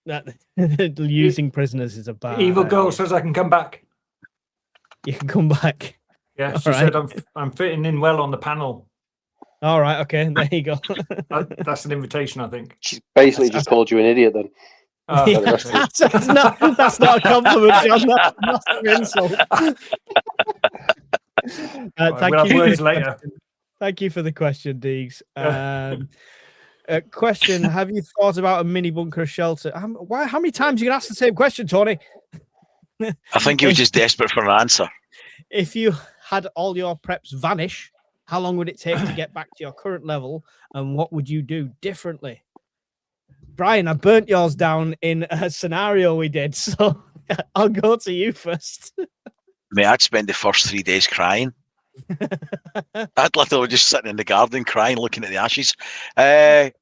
that using prisoners is a bad. Evil girl says I can come back. You can come back. Yeah, All she right. said I'm fitting in well on the panel. All right, okay, there you go. That's an invitation, I think. She's basically just called you an idiot then. Yeah, that's not a compliment, John. That's an insult. Thank we'll have you. for words the later. question. Thank you for the question, Deegs. Question: have you thought about a mini bunker shelter? How many times are you gonna ask the same question, Tony? I think he was just desperate for an answer. If you had all your preps vanish, how long would it take to get back to your current level, and what would you do differently? Brian, I burnt yours down in a scenario we did, so I'll go to you first. Mate, I'd spend the first 3 days crying. I'd literally just sitting in the garden crying, looking at the ashes. How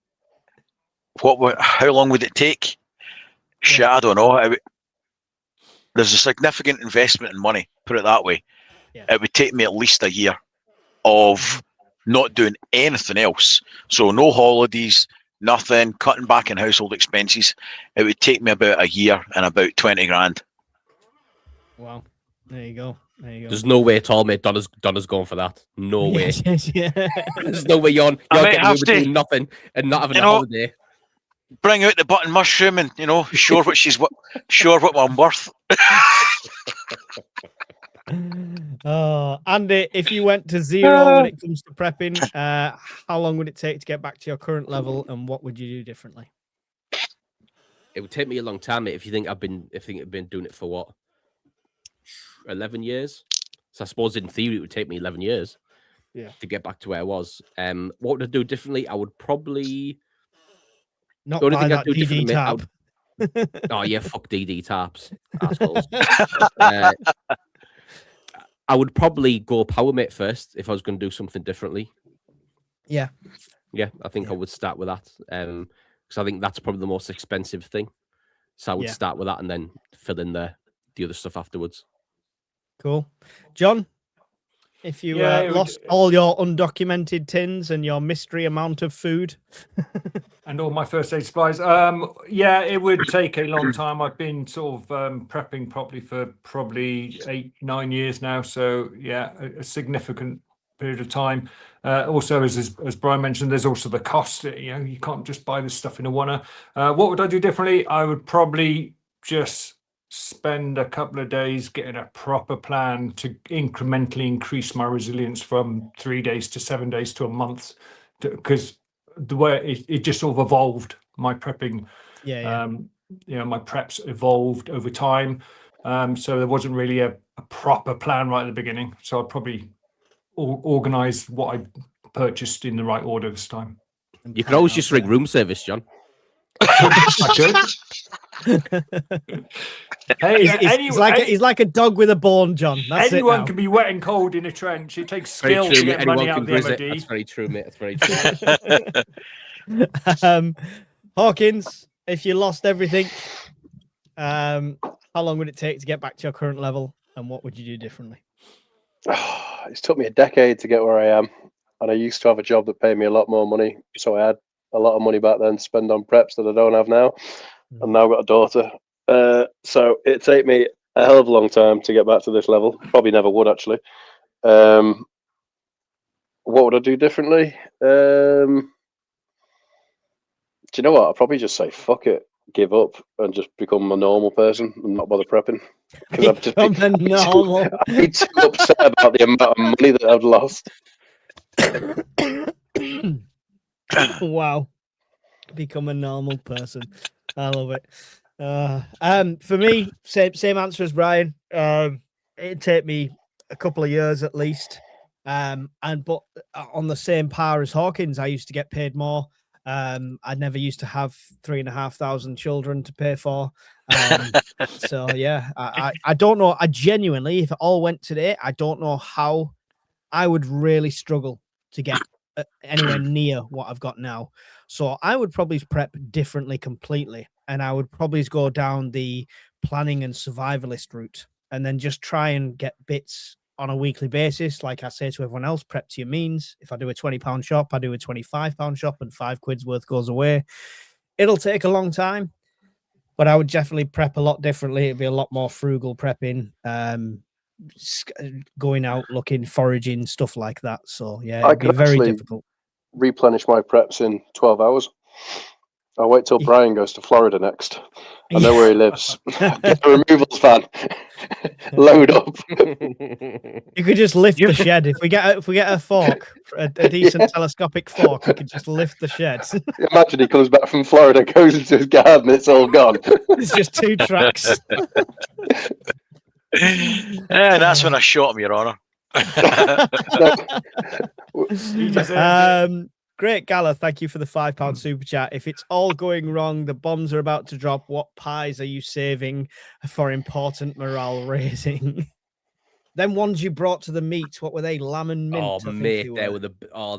long would it take? Shit, I don't know. There's a significant investment in money, put it that way. Yeah. It would take me at least a year of not doing anything else. So no holidays, nothing, cutting back in household expenses. It would take me about a year and about 20 grand. Wow. There you go. There's no way at all, mate. Donna's going for that. No way. Yeah. There's no way you're I might getting have away with to- doing nothing and not having You a know- holiday. Bring out the button mushroom and, sure what I'm worth. Oh, Andy, if you went to zero when it comes to prepping, how long would it take to get back to your current level, and what would you do differently? It would take me a long time, mate. If you think I've been doing it for what, 11 years? So I suppose in theory it would take me 11 years, to get back to where I was. What would I do differently? I would probably Not the only buy thing I'd that do DD differently, mate, I tab. oh yeah, fuck DD taps, assholes. I would probably go power mate first if I was going to do something differently. Yeah, I think I would start with that, because I think that's probably the most expensive thing. So I would start with that and then fill in the other stuff afterwards. Cool. John, if you lost all your undocumented tins and your mystery amount of food and all my first aid supplies, it would take a long time. I've been sort of prepping properly for probably 8-9 years now, so a significant period of time. Also, as Brian mentioned, there's also the cost. You can't just buy this stuff in a wanna. What would I do differently? I would probably just spend a couple of days getting a proper plan to incrementally increase my resilience from 3 days to 7 days to a month, because the way it just sort of evolved. My prepping, my preps evolved over time, so there wasn't really a proper plan right at the beginning. So I'd probably organize what I purchased in the right order this time. You could always just ring room service, John. I could. Hey, he's like a dog with a bone, John. That's anyone it now. can be wet and cold in a trench. It takes Very skill true, to mate. get money Anyone out can of the grizz it. MOD. That's very true, mate. That's very true. Hawkins, if you lost everything, how long would it take to get back to your current level, and what would you do differently? It's took me a decade to get where I am, and I used to have a job that paid me a lot more money, so I had a lot of money back then to spend on preps that I don't have now, and now I've got a daughter. So it'd take me a hell of a long time to get back to this level. Probably never would, actually. What would I do differently? Do you know what? I'd probably just say fuck it, give up, and just become a normal person and not bother prepping. Because I'd just I'd be too upset about the amount of money that I've lost. Wow. Become a normal person. I love it. For me, same answer as Brian. It'd take me a couple of years at least. But on the same par as Hawkins, I used to get paid more. I never used to have 3,500 children to pay for. So yeah, I don't know. I genuinely, if it all went today, I don't know how I would really struggle to get anywhere near what I've got now. So I would probably prep differently completely. And I would probably go down the planning and survivalist route, and then just try and get bits on a weekly basis. Like I say to everyone else, prep to your means. If I do a £20 shop, I do a £25 shop, and £5 worth goes away. It'll take a long time, but I would definitely prep a lot differently. It'd be a lot more frugal prepping, going out, looking, foraging, stuff like that. So yeah, it'd be very difficult. Replenish my preps in 12 hours. I'll wait till Brian goes to Florida next. I know where he lives. Get a removals van. Load up. You could just lift the shed if we get a fork, a decent telescopic fork. We could just lift the shed. Imagine he comes back from Florida, goes into his garden, it's all gone. It's just 2 tracks. And that's when I shot him, Your Honour. He deserves it. Great, Gala. Thank you for the £5 super chat. If it's all going wrong, the bombs are about to drop. What pies are you saving for important morale raising? Them ones you brought to the meet, what were they? Lamb and mint. Oh I think mate,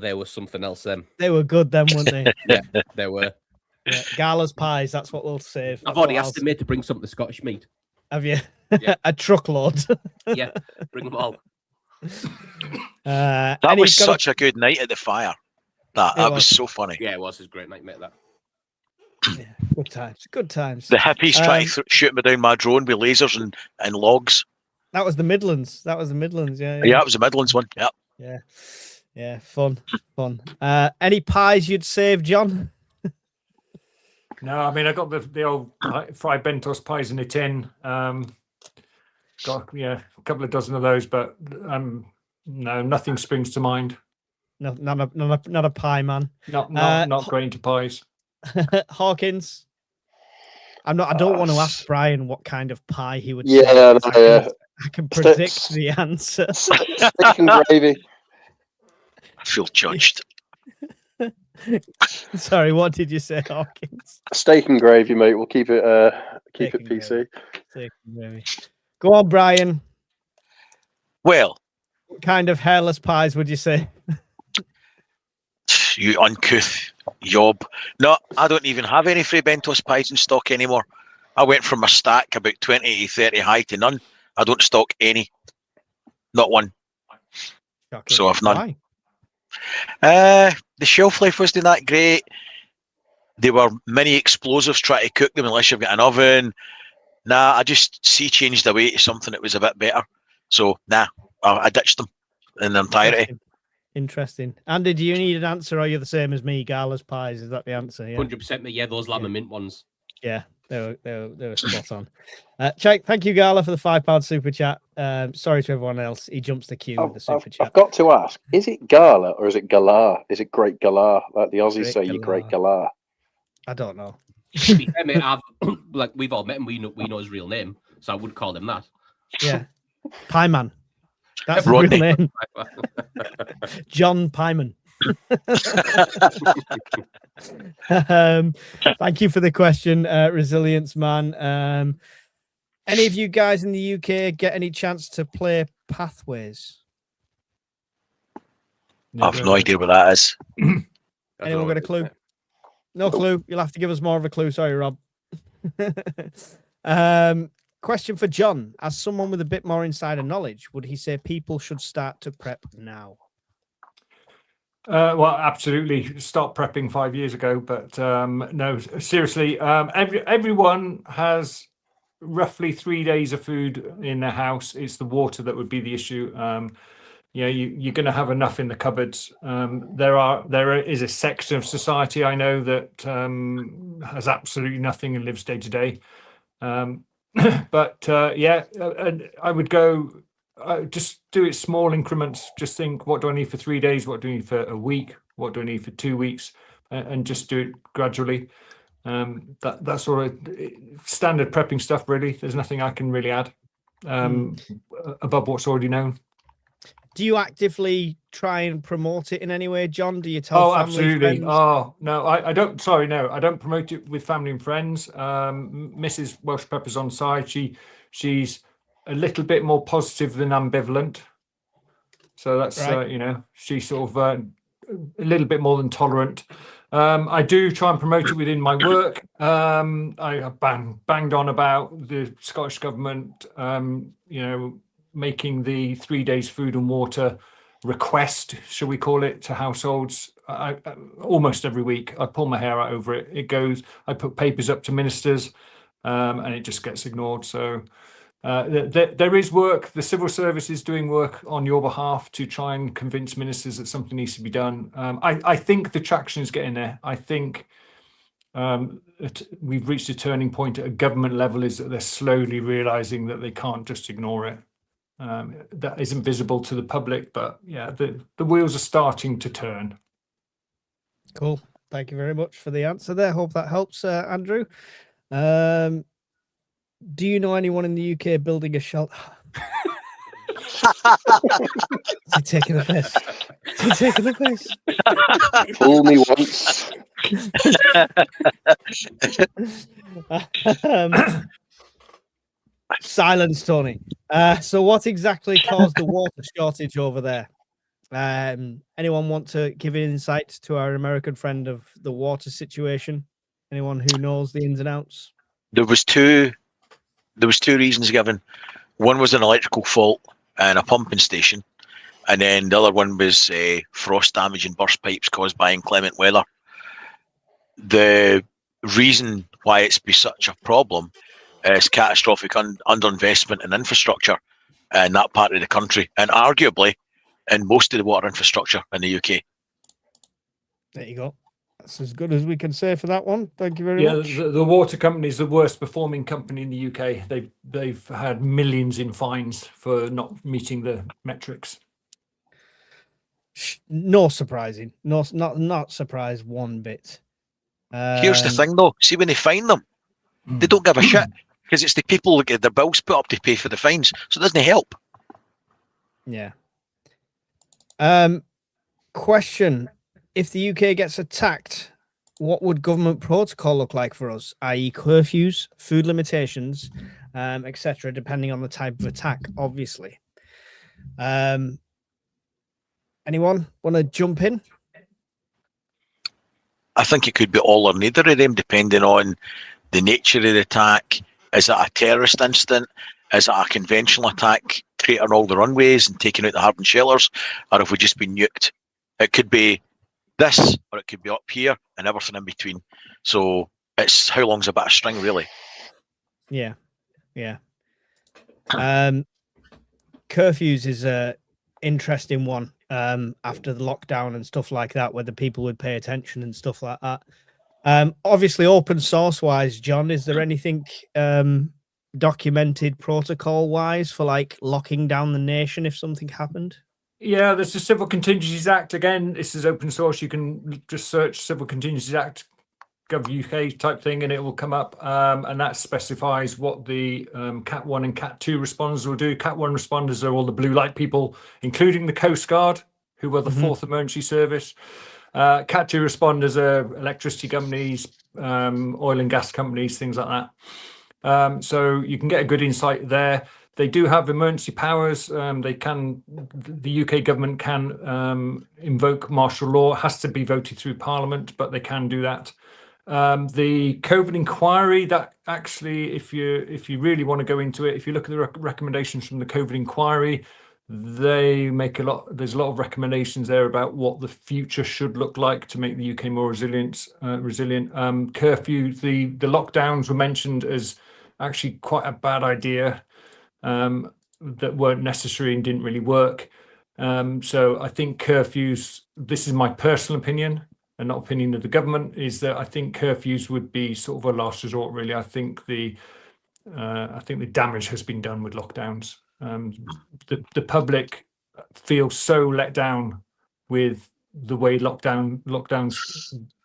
they were something else. Them. They were good, then, weren't they? Yeah, they were. Yeah, Gala's pies. That's what we'll save. I've already asked him mate to bring something to Scottish meat. Have you? Yeah. A truckload. Yeah, bring them all. That was such a good night at the fire. That was so funny. Yeah, it was a great night, mate. That. Yeah, good times. Good times. The hippies trying to shoot me down my drone with lasers and logs. That was the Midlands. Yeah. Yeah, it was the Midlands one. Yeah. Yeah. Fun. Any pies you'd save, John? No, I mean I got the old fried Bentos pies in a tin. Got a couple of dozen of those, but no, nothing springs to mind. No, not a pie man. Not great into pies. Hawkins. I don't want to ask Brian what kind of pie he would. Yeah, say. I can predict the answer. Steak and gravy. I feel judged. Sorry, what did you say, Hawkins? Steak and gravy, mate. We'll keep it PC. Steak and gravy. Go on, Brian. Well, what kind of hairless pies would you say? you uncouth yob. No, I don't even have any Fray Bentos pies in stock anymore. I went from a stack about 20 to 30 high to none. I don't stock any. Not one. Shocking. So I've none. Why? The shelf life wasn't that great. There were many explosives trying to cook them unless you've got an oven. Nah, I just changed away to something that was a bit better. So I ditched them in their entirety. Interesting. Andy, do you need an answer, or are you the same as me? Gala's pies, is that the answer? Yeah. 100% me. Yeah, those lamb and mint ones. Yeah, they were spot on. Check. Thank you, Gala, for the £5 super chat. Sorry to everyone else. He jumps the queue with the super chat. I've got to ask: is it Gala or is it Galah? Is it Great Galah? Like the Aussies say, you Great Galah. I don't know. I mean, we've all met him. We know his real name, so I would call him that. Yeah, Pie Man. That's the real name. John Pyman. Thank you for the question, Resilience Man. Any of you guys in the UK get any chance to play Pathways? I've no idea what that is. Anyone got a clue? No clue. You'll have to give us more of a clue. Sorry, Rob. Question for John. As someone with a bit more insider knowledge, would he say people should start to prep now? Well, absolutely. Start prepping 5 years ago, but no, seriously. Everyone has roughly 3 days of food in their house. It's the water that would be the issue. You're going to have enough in the cupboards. There is a section of society I know that has absolutely nothing and lives day to day. But I would go just do it small increments. Just think, what do I need for 3 days? What do I need for a week? What do I need for 2 weeks? And just do it gradually. That's sort of standard prepping stuff, really. There's nothing I can really add above what's already known. Do you actively try and promote it in any way, John? Do you tell family, absolutely. friends? Oh, no, I don't. Sorry, no, I don't promote it with family and friends. Mrs. Welsh Pepper's on side. She's a little bit more positive than ambivalent. So that's, right. She's sort of a little bit more than tolerant. I do try and promote it within my work. I banged on about the Scottish Government, making the 3 days food and water request, shall we call it, to households. I almost every week. I pull my hair out over it. It goes, I put papers up to ministers, and it just gets ignored. So there is work. The civil service is doing work on your behalf to try and convince ministers that something needs to be done. I think the traction is getting there. I think we've reached a turning point at a government level is that they're slowly realizing that they can't just ignore it. That isn't visible to the public, but yeah, the wheels are starting to turn. Cool. Thank you very much for the answer there. Hope that helps, Andrew. Do you know anyone in the UK building a shelter? You're taking the piss. You're taking the piss. Fool me once. Silence, Tony. So what exactly caused the water shortage over there? Anyone want to give an insight to our American friend of the water situation? Anyone who knows the ins and outs? There was two reasons given. One was an electrical fault and a pumping station, and then the other one was frost damage and burst pipes caused by inclement weather. The reason why it's been such a problem is catastrophic underinvestment in infrastructure in that part of the country, and arguably in most of the water infrastructure in the UK. There you go. That's as good as we can say for that one. Thank you very much. Yeah, the water company is the worst performing company in the UK. They've had millions in fines for not meeting the metrics. No surprising. No, not surprised one bit. Here's the thing, though. See, when they fine them, they don't give a shit because it's the people that get their bills put up to pay for the fines, so it doesn't help. Yeah. Question: if the UK gets attacked, what would government protocol look like for us, i.e. curfews, food limitations, etc., depending on the type of attack, obviously? Anyone want to jump in? I think it could be all or neither of them, depending on the nature of the attack. Is it a terrorist incident? Is it a conventional attack, cratering all the runways and taking out the hardened shelters? Or have we just been nuked? It could be this, or it could be up here, and everything in between. So it's how long's a bit of string, really. Yeah. Curfews is a interesting one. After the lockdown and stuff like that, whether people would pay attention and stuff like that. Obviously, open source wise, John, is there anything documented protocol wise for like locking down the nation if something happened? Yeah, there's the Civil Contingencies Act. Again, this is open source. You can just search Civil Contingencies Act, Gov UK type thing, and it will come up. And that specifies what the Cat 1 and Cat 2 responders will do. Cat 1 responders are all the blue light people, including the Coast Guard, who were the fourth emergency service. Cat 2 responders are electricity companies, oil and gas companies, things like that. So you can get a good insight there. They do have emergency powers. The UK government can invoke martial law. It has to be voted through Parliament, but they can do that. The COVID inquiry, that actually, if you really want to go into it, if you look at the recommendations from the COVID inquiry, they make there's a lot of recommendations there about what the future should look like to make the UK more resilient. Curfew, the lockdowns were mentioned as actually quite a bad idea, that weren't necessary and didn't really work. So I think curfews, this is my personal opinion and not opinion of the government, is that I think curfews would be sort of a last resort, really. I think the damage has been done with lockdowns. The public feels so let down with the way lockdowns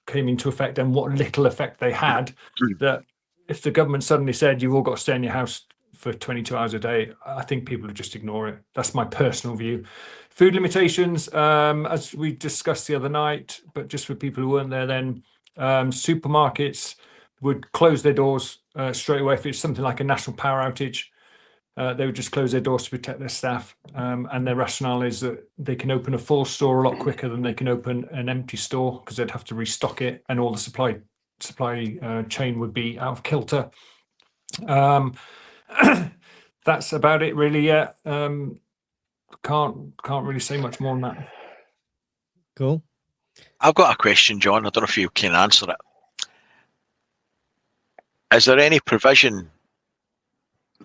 came into effect and what little effect they had, that if the government suddenly said you've all got to stay in your house for 22 hours a day, I think people would just ignore it. That's my personal view. Food limitations, as we discussed the other night, but just for people who weren't there then, supermarkets would close their doors straight away. If it's something like a national power outage, they would just close their doors to protect their staff. And their rationale is that they can open a full store a lot quicker than they can open an empty store, because they'd have to restock it and all the supply chain would be out of kilter. That's about it, really. Yeah, can't really say much more than that. Cool. I've got a question, John. I don't know if you can answer it. Is there any provision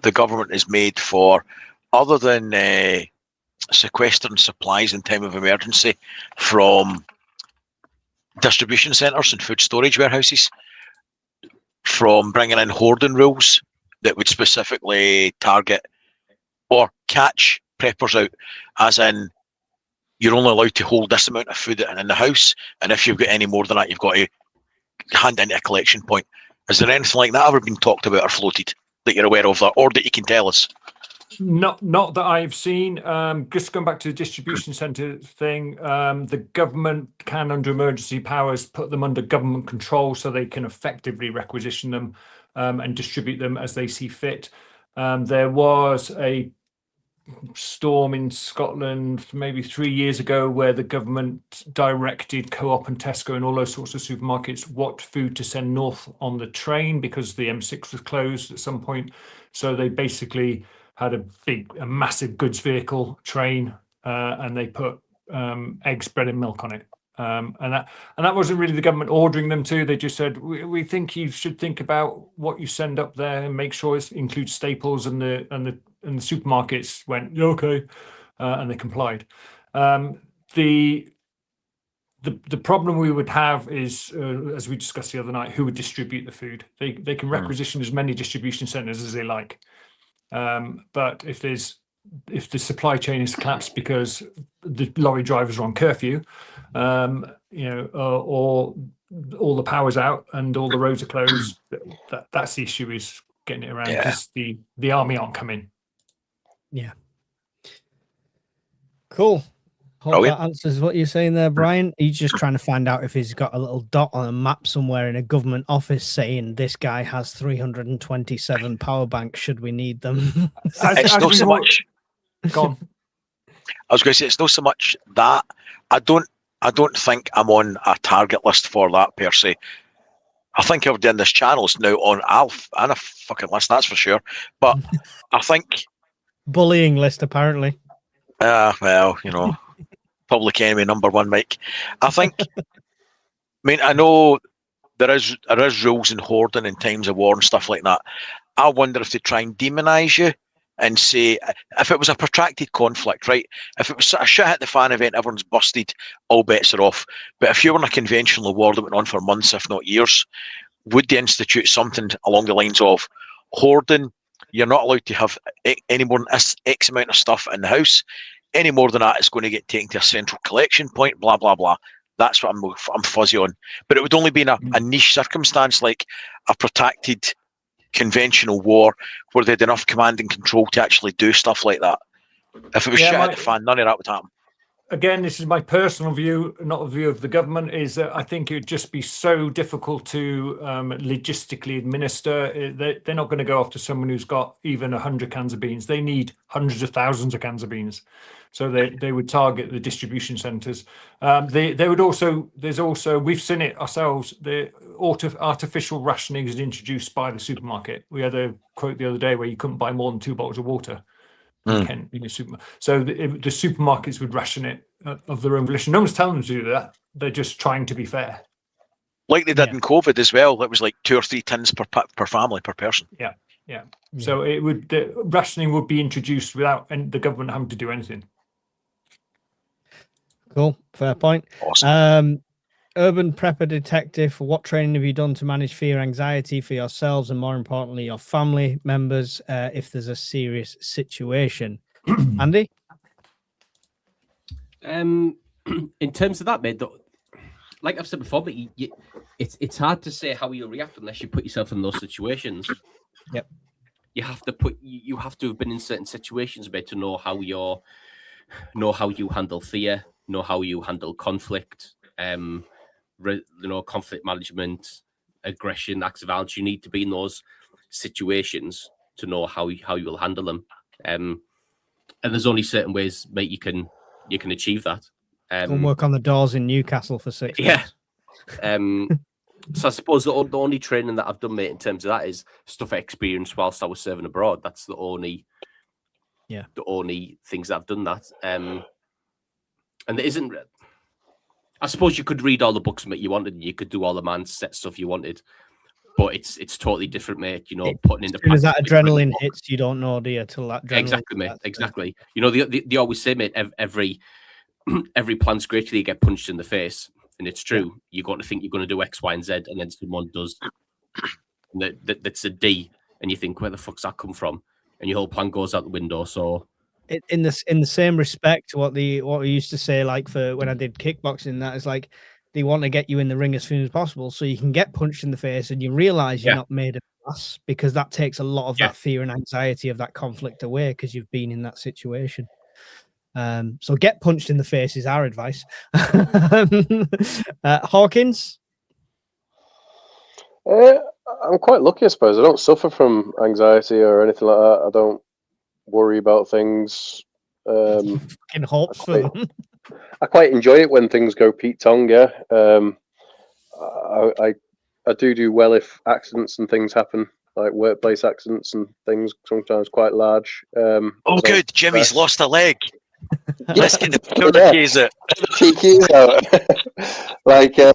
the government has made for, other than sequestering supplies in time of emergency from distribution centres and food storage warehouses, from bringing in hoarding rules that would specifically target or catch preppers out, as in you're only allowed to hold this amount of food in the house, and if you've got any more than that, you've got to hand into a collection point. Is there anything like that ever been talked about or floated that you're aware of, or that you can tell us? Not that I've seen. Just going back to the distribution centre thing, the government can, under emergency powers, put them under government control so they can effectively requisition them and distribute them as they see fit. There was a storm in Scotland maybe 3 years ago where the government directed Co-op and Tesco and all those sorts of supermarkets what food to send north on the train because the M6 was closed at some point. So they basically had a massive goods vehicle train and they put eggs, bread and milk on it. And that wasn't really the government ordering them to. They just said, we think you should think about what you send up there and make sure it includes staples, and the supermarkets went, yeah, okay, and they complied. The problem we would have is, as we discussed the other night, who would distribute the food. They can requisition as many distribution centres as they like, but if the supply chain is collapsed because the lorry drivers are on curfew, or all the power's out and all the roads are closed, that's the issue, is getting it around, because the army aren't coming. Yeah. Cool. Hope that answers what you're saying there, Brian. He's just trying to find out if he's got a little dot on a map somewhere in a government office saying this guy has 327 power banks. Should we need them? It's not so much. Go on. I was going to say, it's not so much that. I don't think I'm on a target list for that per se. I think everybody in this channel is now on Alf and a fucking list, that's for sure. But I think bullying list, apparently. Well, public enemy number one, Mike. I think. I know there is rules in hoarding in times of war and stuff like that. I wonder if they try and demonise you and say, if it was a protracted conflict, right? If it was a shit hit the fan event, everyone's busted, all bets are off. But if you were in a conventional war that went on for months, if not years, would they institute something along the lines of hoarding? You're not allowed to have any more than X amount of stuff in the house. Any more than that, it's going to get taken to a central collection point, blah, blah, blah. That's what I'm fuzzy on. But it would only be in a niche circumstance, like a protracted conventional war where they had enough command and control to actually do stuff like that. If it was shit at the fan, none of that would happen. Again, this is my personal view, not a view of the government, is that I think it would just be so difficult to logistically administer. They're not going to go after someone who's got even 100 cans of beans. They need hundreds of thousands of cans of beans. So they would target the distribution centres. They would also, we've seen it ourselves, the artificial rationing is introduced by the supermarket. We had a quote the other day where you couldn't buy more than 2 bottles of water. So the supermarkets would ration it of their own volition. No one's telling them to do that. They're just trying to be fair. Like they did in COVID as well. It was like 2 or 3 tins per family, per person. Yeah. So the rationing would be introduced without the government having to do anything. Cool. Fair point. Awesome. Urban Prepper Detective, what training have you done to manage fear, anxiety for yourselves and, more importantly, your family members if there's a serious situation? Andy? In terms of that, mate, like I've said before, but it's hard to say how you'll react unless you put yourself in those situations. Yep. You have to have been in certain situations, mate, to know how you handle fear, know how you handle conflict, conflict management, aggression, acts of violence. You need to be in those situations to know how you will handle them. And there's only certain ways, mate, you can achieve that. Go and work on the doors in Newcastle for 6 months. So I suppose the only training that I've done, mate, in terms of that is stuff I experienced whilst I was serving abroad. That's the only things that I've done that. And there isn't. I suppose you could read all the books, mate, you wanted, and you could do all the mindset stuff you wanted, but it's totally different, mate. Putting in the as that adrenaline hits, you don't know, do you? Till that adrenaline. Exactly, mate. Exactly. They always say, mate, every plan's great till you get punched in the face, and it's true. You're going to think you're going to do X, Y, and Z, and then someone does that's a D, and you think, where the fuck's that come from? And your whole plan goes out the window. So In the same respect, what we used to say, like for when I did kickboxing, that is like they want to get you in the ring as soon as possible so you can get punched in the face and you realize you're not made of glass, because that takes a lot of that fear and anxiety of that conflict away because you've been in that situation. So get punched in the face is our advice. Hawkins? I'm quite lucky, I suppose. I don't suffer from anxiety or anything like that. I don't worry about things. Fucking hopes for them. I quite enjoy it when things go Pete Tong. Yeah, I do well if accidents and things happen, like workplace accidents and things. Sometimes quite large. Good. Jimmy's lost a leg. Let's get the tourniquets out. TKs out. Like, I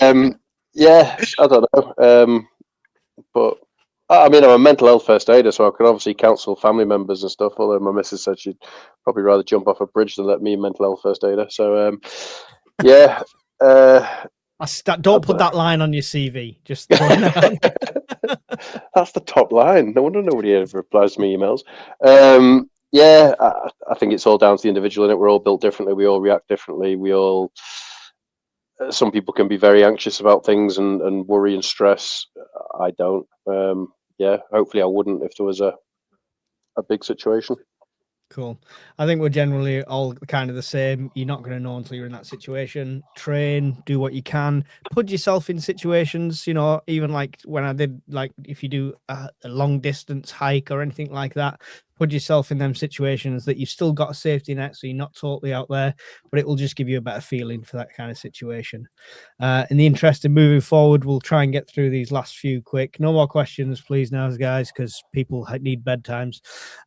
don't know. But I mean, I'm a mental health first aider, so I can obviously counsel family members and stuff. Although my missus said she'd probably rather jump off a bridge than let me mental health first aider. So, don't put that line on your CV. Just throwing that out. That's the top line. No wonder nobody ever replies to my emails. I think it's all down to the individual, and we're all built differently. We all react differently. Some people can be very anxious about things and worry and stress. I don't. Hopefully I wouldn't if there was a big situation. Cool. I think we're generally all kind of the same. You're not going to know until you're in that situation. Train, do what you can, put yourself in situations, even like when I did, like if you do a long distance hike or anything like that, put yourself in them situations that you've still got a safety net, so you're not totally out there, but it will just give you a better feeling for that kind of situation. In the interest of moving forward, we'll try and get through these last few quick. No more questions, please, now, guys, because people need bedtimes.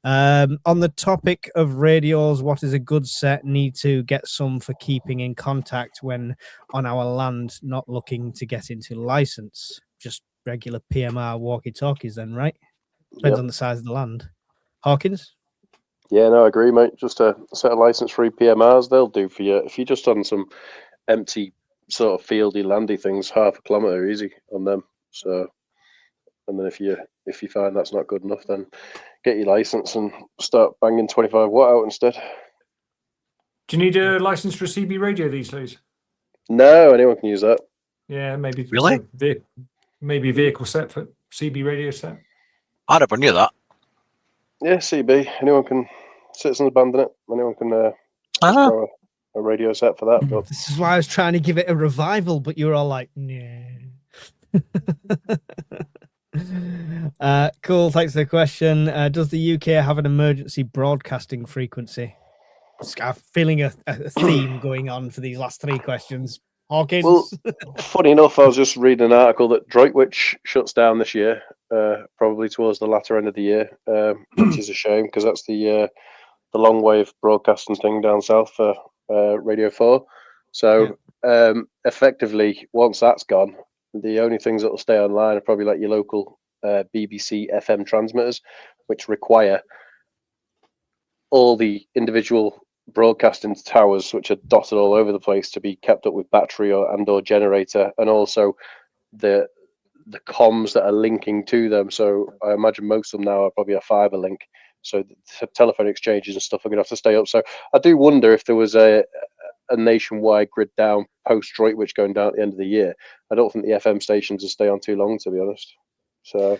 On the topic of radios, what is a good set? Need to get some for keeping in contact when on our land, not looking to get into license. Just regular PMR walkie-talkies then, right? Depends on the size of the land. Hawkins? Yeah, no, I agree, mate. Just a set of license-free PMRs, they'll do for you. If you're just on some empty sort of fieldy, landy things, 0.5 kilometre easy on them. So, and then if you find that's not good enough, then get your license and start banging 25 watt out instead. Do you need a license for a CB radio these days? No, anyone can use that. Yeah, maybe. Really? Maybe vehicle set for CB radio set. I never knew that. Yeah, CB. Anyone can. Citizens abandon it. Anyone can throw a radio set for that. But this is why I was trying to give it a revival, but you were all like, "No." Cool. Thanks for the question. Does the UK have an emergency broadcasting frequency? I'm feeling a theme going on for these last 3 questions. Hawkins. Well, funny enough, I was just reading an article that Droitwich shuts down this year, probably towards the latter end of the year, which is a shame because that's the long wave broadcasting thing down south for Radio 4. So effectively, once that's gone, the only things that will stay online are probably like your local BBC FM transmitters, which require all the individual broadcasting towers, which are dotted all over the place, to be kept up with battery or generator, and also the comms that are linking to them. So I imagine most of them now are probably a fiber link, so the telephone exchanges and stuff are going to have to stay up. So I do wonder if there was a nationwide grid down post Droitwich going down at the end of the year. I don't think the FM stations will stay on too long, to be honest. So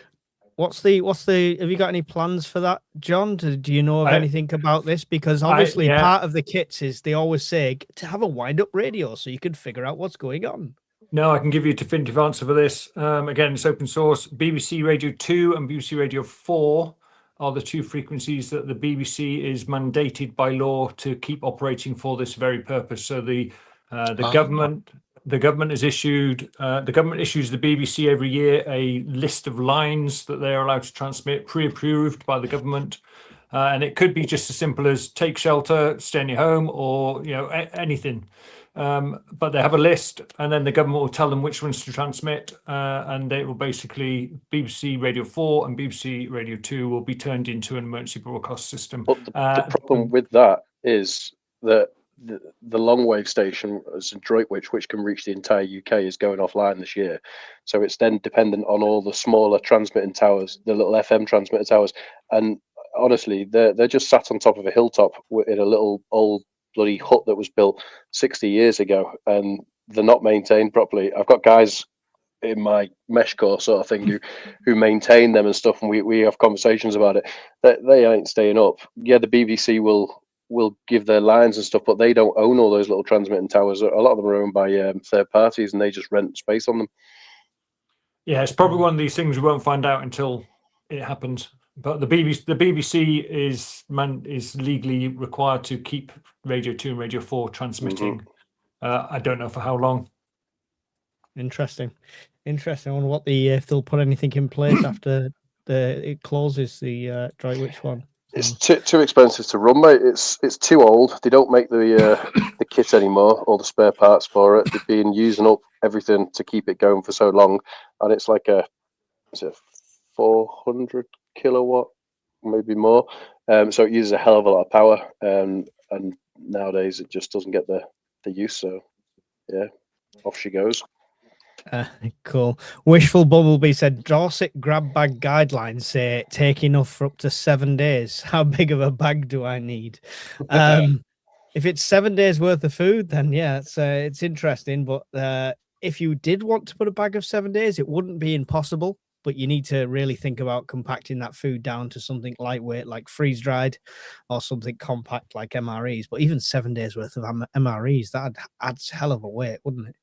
what's the have you got any plans for that, John? Do you know of anything about this? Because obviously part of the kits is they always say to have a wind-up radio so you can figure out what's going on. No, I can give you a definitive answer for this. Again, it's open source. BBC Radio 2 and BBC Radio 4 are the 2 frequencies that the BBC is mandated by law to keep operating for this very purpose. So the government has issued the government issues the BBC every year a list of lines that they are allowed to transmit, pre-approved by the government, and it could be just as simple as take shelter, stay in your home, or anything. But they have a list, and then the government will tell them which ones to transmit, and it will basically BBC Radio 4 and BBC Radio 2 will be turned into an emergency broadcast system. But the problem with that is that the long wave station as in Droitwich, which can reach the entire UK, is going offline this year. So it's then dependent on all the smaller transmitting towers, the little FM transmitter towers. And honestly, they're just sat on top of a hilltop in a little old bloody hut that was built 60 years ago, and they're not maintained properly. I've got guys in my mesh core sort of thing who maintain them and stuff, and we have conversations about it. They ain't staying up. Yeah, the BBC will give their lines and stuff, but they don't own all those little transmitting towers. A lot of them are owned by third parties, and they just rent space on them. Yeah, it's probably one of these things we won't find out until it happens. But the BBC is legally required to keep Radio 2 and Radio 4 transmitting. I don't know for how long. Interesting. I wonder what if they'll put anything in place after it closes, the Droitwich one. It's too expensive to run, mate. It's too old. They don't make the kit anymore, all the spare parts for it. They've been using up everything to keep it going for so long, and it's like a 400 kilowatt, maybe more. So it uses a hell of a lot of power, and nowadays it just doesn't get the use. So yeah, off she goes. Cool. Wishful Bumblebee said Dorset grab bag guidelines say take enough for up to 7 days. How big of a bag do I need? If it's 7 days worth of food, then yeah, it's interesting. But if you did want to put a bag of 7 days, it wouldn't be impossible. But you need to really think about compacting that food down to something lightweight like freeze dried, or something compact like MREs. But even 7 days worth of MREs, that adds hell of a weight, wouldn't it?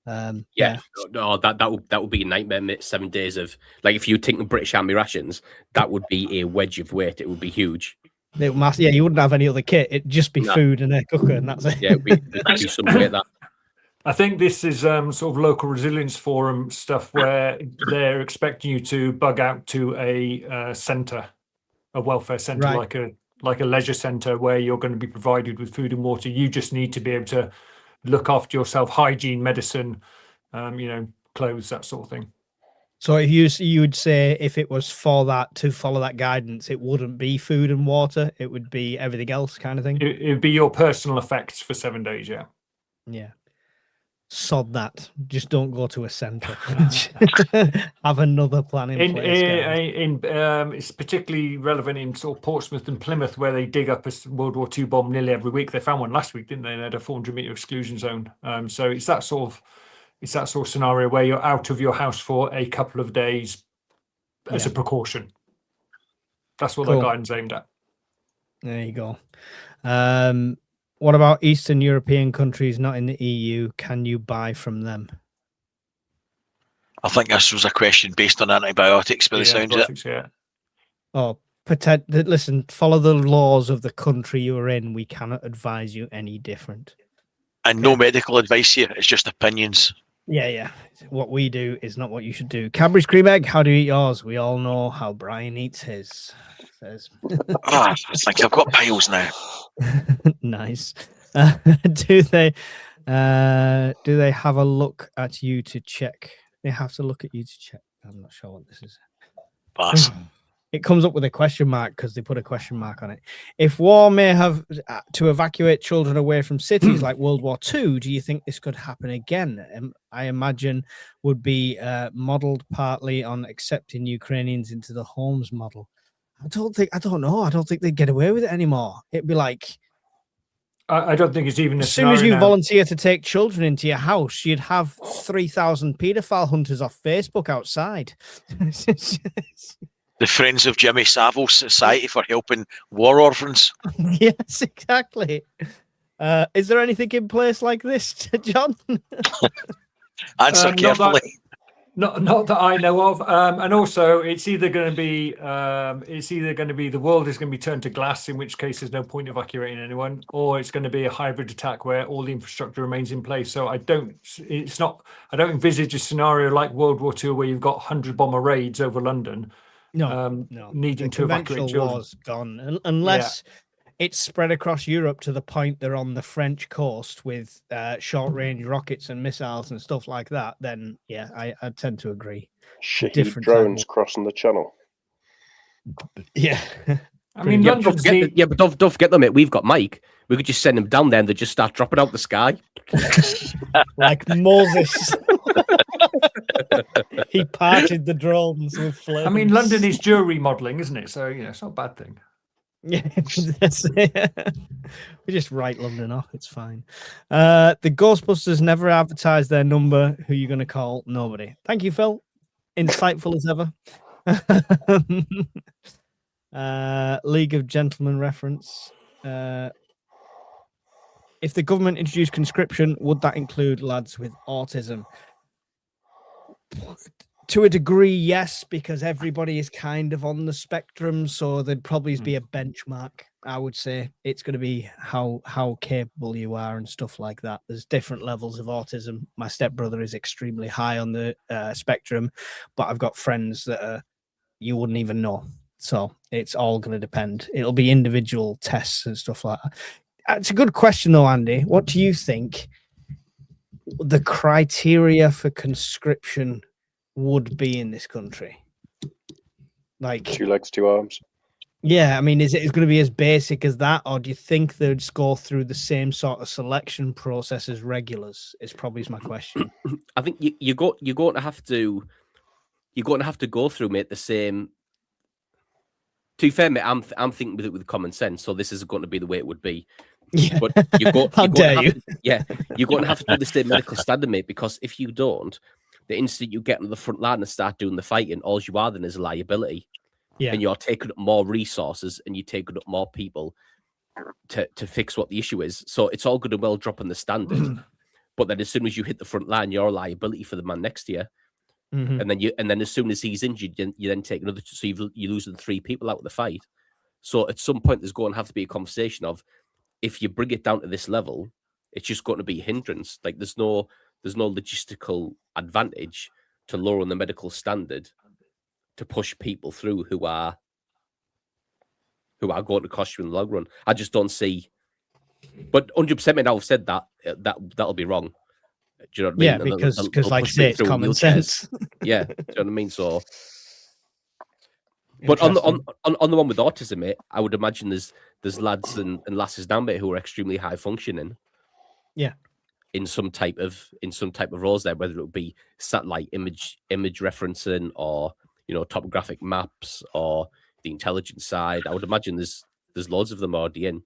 No, that would be a nightmare, mate. 7 days of, like, if you take the British Army rations, that would be a wedge of weight. It would be huge. You wouldn't have any other kit. It'd just be food and a cooker, and that's it. Yeah, it'd be some weight that. I think this is sort of local resilience forum stuff where they're expecting you to bug out to a centre, a welfare centre, Right. like a leisure centre where you're going to be provided with food and water. You just need to be able to look after yourself, hygiene, medicine, clothes, that sort of thing. So if you would say if it was for that, to follow that guidance, it wouldn't be food and water, it would be everything else kind of thing? It would be your personal effects for 7 days, yeah. Yeah. Sod that. Just don't go to a centre. Have another plan in place. It's particularly relevant in sort of Portsmouth and Plymouth, where they dig up a World War II bomb nearly every week. They found one last week, didn't they? They had a 400-metre exclusion zone. So it's that sort of scenario where you're out of your house for a couple of days as a precaution. That's what the guidance aimed at. There you go. What about Eastern European countries not in the EU? Can you buy from them? I think this was a question based on antibiotics, by the sounds of it. Yeah. Oh, listen, follow the laws of the country you're in. We cannot advise you any different. And no medical advice here. It's just opinions. Yeah. What we do is not what you should do. Cadbury's cream egg, how do you eat yours? We all know how Brian eats his. Says. I think I've got piles now. Nice. Do they have a look at you to check? They have to look at you to check. I'm not sure what this is. Pass. It comes up with a question mark because they put a question mark on it. If war may have to evacuate children away from cities like World War II, do you think this could happen again? I imagine would be modeled partly on accepting Ukrainians into the homes model. I don't know. I don't think they'd get away with it anymore. It'd be like, I don't think it's even as soon as you volunteer to take children into your house, you'd have 3,000 paedophile hunters off Facebook outside. The Friends of Jimmy Savile Society for helping war orphans. Yes, exactly. Is there anything in place like this, John? Answer carefully. Not that I know of, and also it's either going to be the world is going to be turned to glass, in which case there's no point evacuating anyone, or it's going to be a hybrid attack where all the infrastructure remains in place. So I don't envisage a scenario like World War II where you've got 100 bomber raids over London. No. Needing to evacuate children. War's gone unless. Yeah. It's spread across Europe to the point they're on the French coast with short-range rockets and missiles and stuff like that. Then, yeah, I tend to agree. Shaheed drones crossing the channel. Yeah. I mean, Yeah, but London's don't forget them, mate. We've got Mike. We could just send him down there and they just start dropping out the sky. Like Moses. He parted the drones with flames. I mean, London is jury modelling, isn't it? So, it's not a bad thing. Yeah, that's it. We just write London off. It's fine. The Ghostbusters never advertised their number. Who you going to call? Nobody. Thank you, Phil. Insightful as ever. League of Gentlemen reference. If the government introduced conscription, would that include lads with autism? To a degree, yes, because everybody is kind of on the spectrum, so there'd probably be a benchmark. I would say it's going to be how capable you are and stuff like that. There's different levels of autism. My stepbrother is extremely high on the spectrum, but I've got friends that you wouldn't even know. So it's all going to depend. It'll be individual tests and stuff like that. It's a good question, though, Andy. What do you think the criteria for conscription would be in this country? Like 2 legs, 2 arms. Yeah, I mean, is it going to be as basic as that, or do you think they'd just go through the same sort of selection process as regulars? Is probably my question. I think you're going to have to go through, mate, the same. To be fair, mate, I'm thinking with common sense, so this is going to be the way it would be. Yeah. But How dare you? Yeah, you're going to have to do the same medical standard, mate, because if you don't, the instant you get on the front line and start doing the fighting, all you are then is a liability. Yeah. And you're taking up more resources and you're taking up more people to fix what the issue is. So it's all good and well dropping the standard. But then as soon as you hit the front line, you're a liability for the man next to you. Mhm. And then as soon as he's injured, you then take another, so you're losing 3 people out of the fight. So at some point, there's going to have to be a conversation of, if you bring it down to this level, it's just going to be a hindrance. Like there's no logistical advantage to lowering the medical standard to push people through who are going to cost you in the long run. I just don't see. But 100%, now I've said that'll be wrong. Do you know what I mean? Yeah, And because they'll like I push say, people it's through in common wheelchairs. sense. Yeah, do you know what I mean? So, but on the one with autism, mate, I would imagine there's lads and lasses now, mate, who are extremely high functioning. Yeah. In some type of roles there, whether it would be satellite image referencing or topographic maps or the intelligence side. I would imagine there's loads of them already in.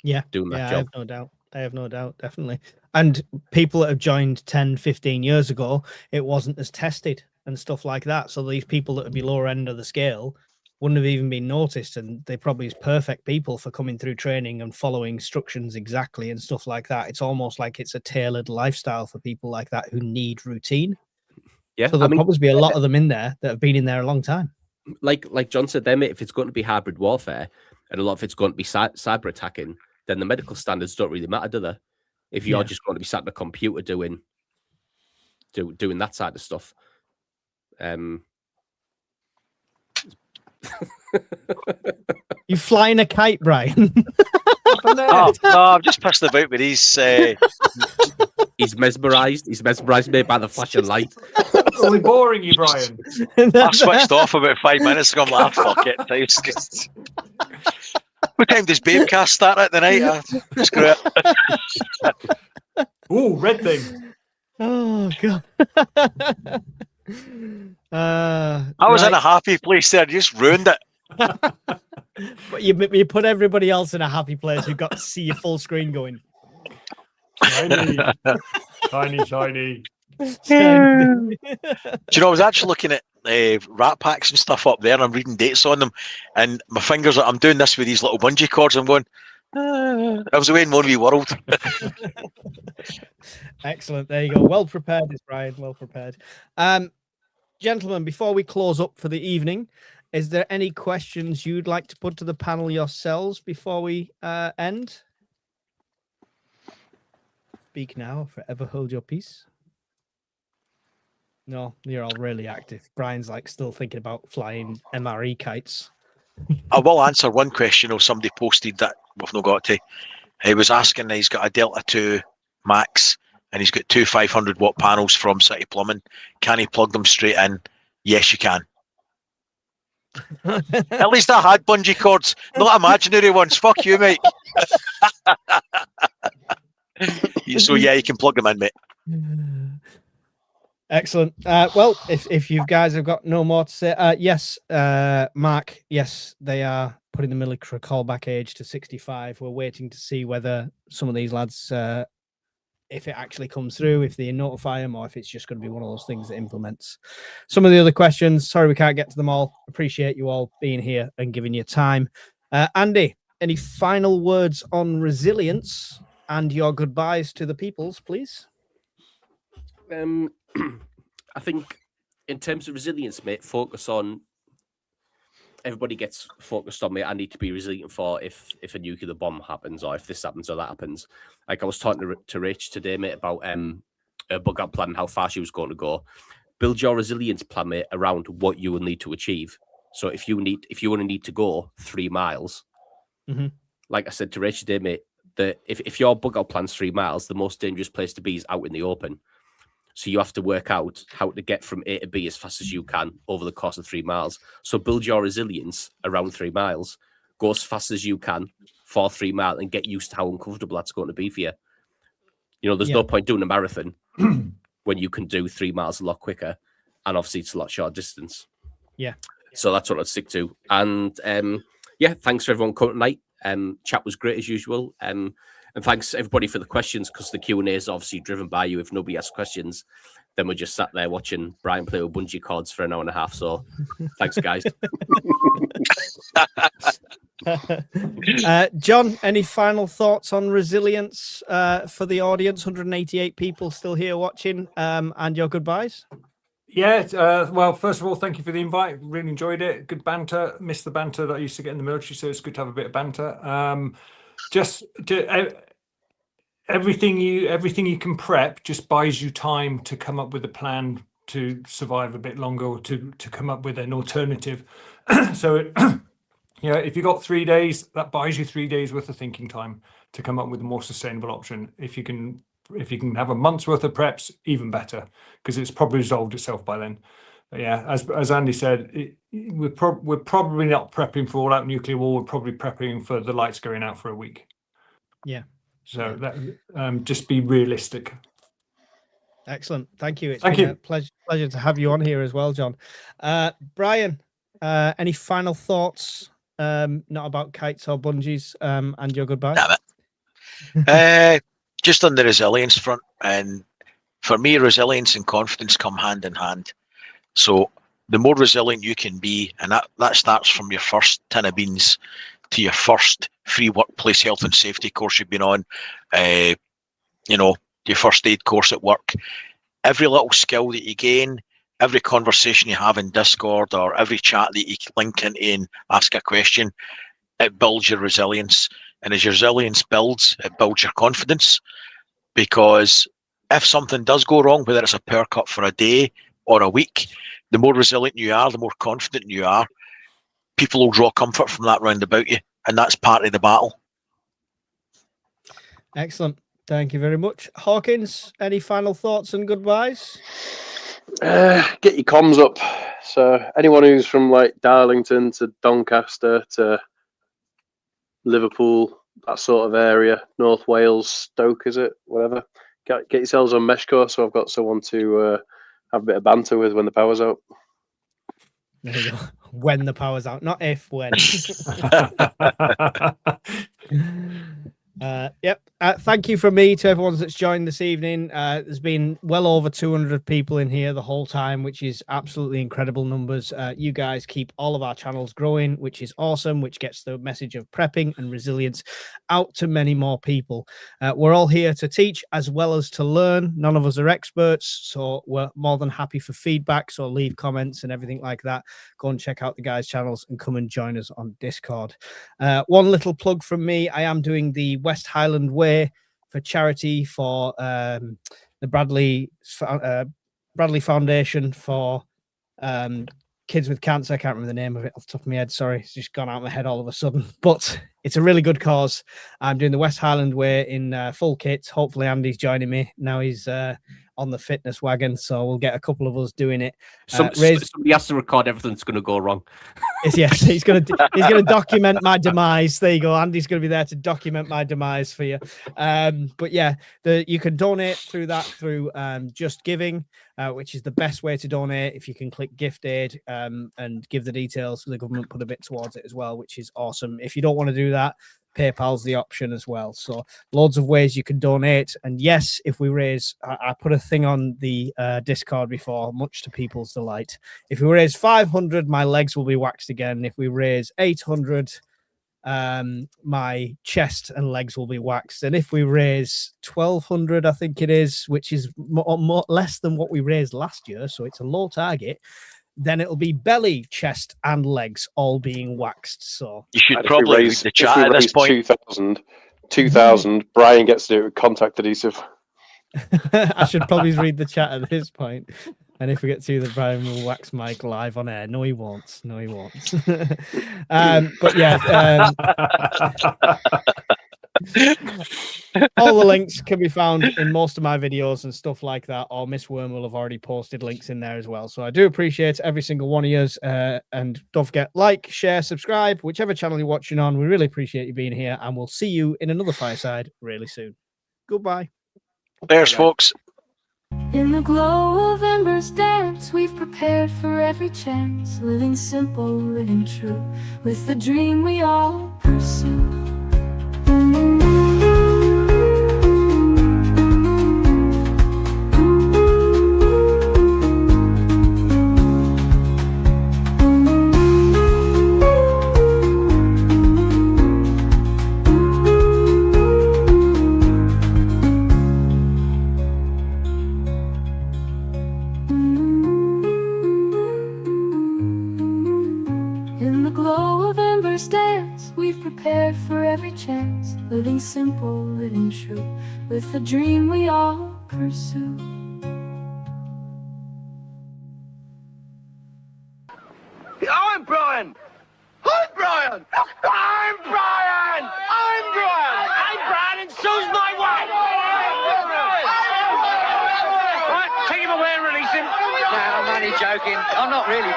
Yeah, doing that job. I have no doubt, definitely. And people that have joined 10, 15 years ago, it wasn't as tested and stuff like that. So these people that would be lower end of the scale wouldn't have even been noticed, and they probably is perfect people for coming through training and following instructions exactly and stuff like that. It's almost like it's a tailored lifestyle for people like that who need routine. Yeah, so there'll probably be a lot of them in there that have been in there a long time. Like John said there, mate, if it's going to be hybrid warfare and a lot of it's going to be cyber attacking, then the medical standards don't really matter, do they? If you're just going to be sat at a computer doing that side of stuff. You flying a kite, Brian? No, I'm just pissed about with these. He's mesmerised. He's mesmerised me by the flashing light. Are we boring you, Brian? I switched off about 5 minutes ago. I'm like, fuck it. What time does Babecast start at the night? Screw it. Ooh, red thing. Oh god. I was in a happy place there. You just ruined it. But you put everybody else in a happy place who got to see your full screen going. Shiny. Shiny. Do you know, I was actually looking at rat packs and stuff up there, and I'm reading dates on them, and my fingers, I'm doing this with these little bungee cords. I'm going, I was away in one wee world. Excellent. There you go. Well prepared, Brian. Well prepared. Gentlemen, before we close up for the evening, is there any questions you'd like to put to the panel yourselves before we end? Speak now or forever hold your peace. No, you're all really active. Brian's like still thinking about flying MRE kites. I will answer one question or somebody posted that we've not got to. He was asking, he's got a Delta 2 Max and he's got 2 500-watt panels from City Plumbing. Can he plug them straight in? Yes, you can. At least I had bungee cords, not imaginary ones. Fuck you, mate. So yeah, you can plug them in, mate. Excellent. Well, if you guys have got no more to say, yes, Mark, yes, they are putting the military callback age to 65. We're waiting to see whether some of these lads, if it actually comes through, if they notify them, or if it's just going to be one of those things that implements. Some of the other questions, sorry we can't get to them all. Appreciate you all being here and giving your time. Andy, any final words on resilience and your goodbyes to the peoples, please? I think in terms of resilience, mate, focus on, everybody gets focused on, mate, I need to be resilient for if a nuclear bomb happens, or if this happens or that happens. Like I was talking to Rach today, mate, about a bug out plan and how far she was going to go. Build your resilience plan, mate, around what you will need to achieve. So if you only need to go 3 miles, like I said to Rach today, mate, that if your bug out plan's 3 miles, the most dangerous place to be is out in the open. So you have to work out how to get from A to B as fast as you can over the course of 3 miles. So build your resilience around 3 miles. Go as fast as you can for 3 miles and get used to how uncomfortable that's going to be for you. You know, there's no point doing a marathon when you can do 3 miles a lot quicker. And obviously it's a lot short distance. Yeah. So that's what I'd stick to. And yeah, thanks for everyone coming tonight. Chat was great as usual. And thanks everybody for the questions, because the Q&A is obviously driven by you. If nobody asks questions, then we're just sat there watching Brian play with bungee cords for an hour and a half. So thanks, guys. John, any final thoughts on resilience for the audience? 188 people still here watching, and your goodbyes? Yeah, well, first of all, thank you for the invite. Really enjoyed it. Good banter. Missed the banter that I used to get in the military, so it's good to have a bit of banter. Everything you can prep just buys you time to come up with a plan to survive a bit longer, or to come up with an alternative. So if you got 3 days, that buys you 3 days worth of thinking time to come up with a more sustainable option. If you can have a month's worth of preps, even better, because it's probably resolved itself by then. But yeah, as Andy said, we're probably not prepping for all-out nuclear war. We're probably prepping for the lights going out for a week. Yeah. So that just be realistic. Excellent. Thank you. It's Thank been you. a pleasure to have you on here as well, John. Brian, any final thoughts? Not about kites or bungees, and your goodbye? Damn it. Just on the resilience front, and for me, resilience and confidence come hand in hand. So the more resilient you can be, and that starts from your first tin of beans to your first free workplace health and safety course you've been on, your first aid course at work. Every little skill that you gain, every conversation you have in Discord, or every chat that you link into and ask a question, it builds your resilience. And as your resilience builds, it builds your confidence. Because if something does go wrong, whether it's a power cut for a day or a week, the more resilient you are, the more confident you are, people will draw comfort from that round about you. And that's part of the battle. Excellent. Thank you very much. Hawkins, any final thoughts and goodbyes? Get your comms up. So anyone who's from like Darlington to Doncaster to Liverpool, that sort of area, North Wales, Stoke, is it? Whatever. Get yourselves on Meshcore, so I've got someone to have a bit of banter with when the power's out. There you go. When the power's out, not if, when. Yep. Thank you from me to everyone that's joined this evening. There's been well over 200 people in here the whole time, which is absolutely incredible numbers. You guys keep all of our channels growing, which is awesome, which gets the message of prepping and resilience out to many more people. We're all here to teach as well as to learn. None of us are experts, so we're more than happy for feedback. So leave comments and everything like that. Go and check out the guys' channels and come and join us on Discord. One little plug from me. I am doing the West Highland Way for charity for the Bradley Foundation for kids with cancer. I can't remember the name of it off the top of my head. Sorry, it's just gone out of my head all of a sudden. But it's a really good cause. I'm doing the West Highland Way in full kit. Hopefully Andy's joining me. Now he's on the fitness wagon, so we'll get a couple of us doing it. Somebody has to record everything that's going to go wrong. Yes, he's gonna document my demise. There you go. Andy's gonna be there to document my demise for you. But yeah, you can donate through Just Giving, which is the best way to donate. If you can click Gift Aid and give the details, the government put a bit towards it as well, which is awesome. If you don't want to do that, PayPal's the option as well. So loads of ways you can donate. And yes, if we raise, I put a thing on the Discord before, much to people's delight. If we raise 500, my legs will be waxed again. If we raise 800, my chest and legs will be waxed. And if we raise 1,200, I think it is, which is less than what we raised last year, so it's a low target, then it'll be belly, chest, and legs all being waxed. So you should probably read the chat at this point. 2,000, Brian gets to do it with contact adhesive. I should probably read the chat at this point. And if we get to the Brian will wax Mike live on air. No, he won't. No, he won't. But yeah. All the links can be found in most of my videos and stuff like that, or Miss Worm will have already posted links in there as well. So I do appreciate every single one of yours, and don't forget, like, share, subscribe, whichever channel you're watching on. We really appreciate you being here, and we'll see you in another Fireside really soon. Goodbye. There's folks. In the glow of embers dance, we've prepared for every chance, living simple, living true, with the dream we all pursue. Prepared for every chance, living simple, living true, with the dream we all pursue. I'm Brian! I'm Brian! I'm Brian! I'm Brian! I'm Brian, and so's my wife! Right, take him away and release him. No, I'm only joking. I'm not really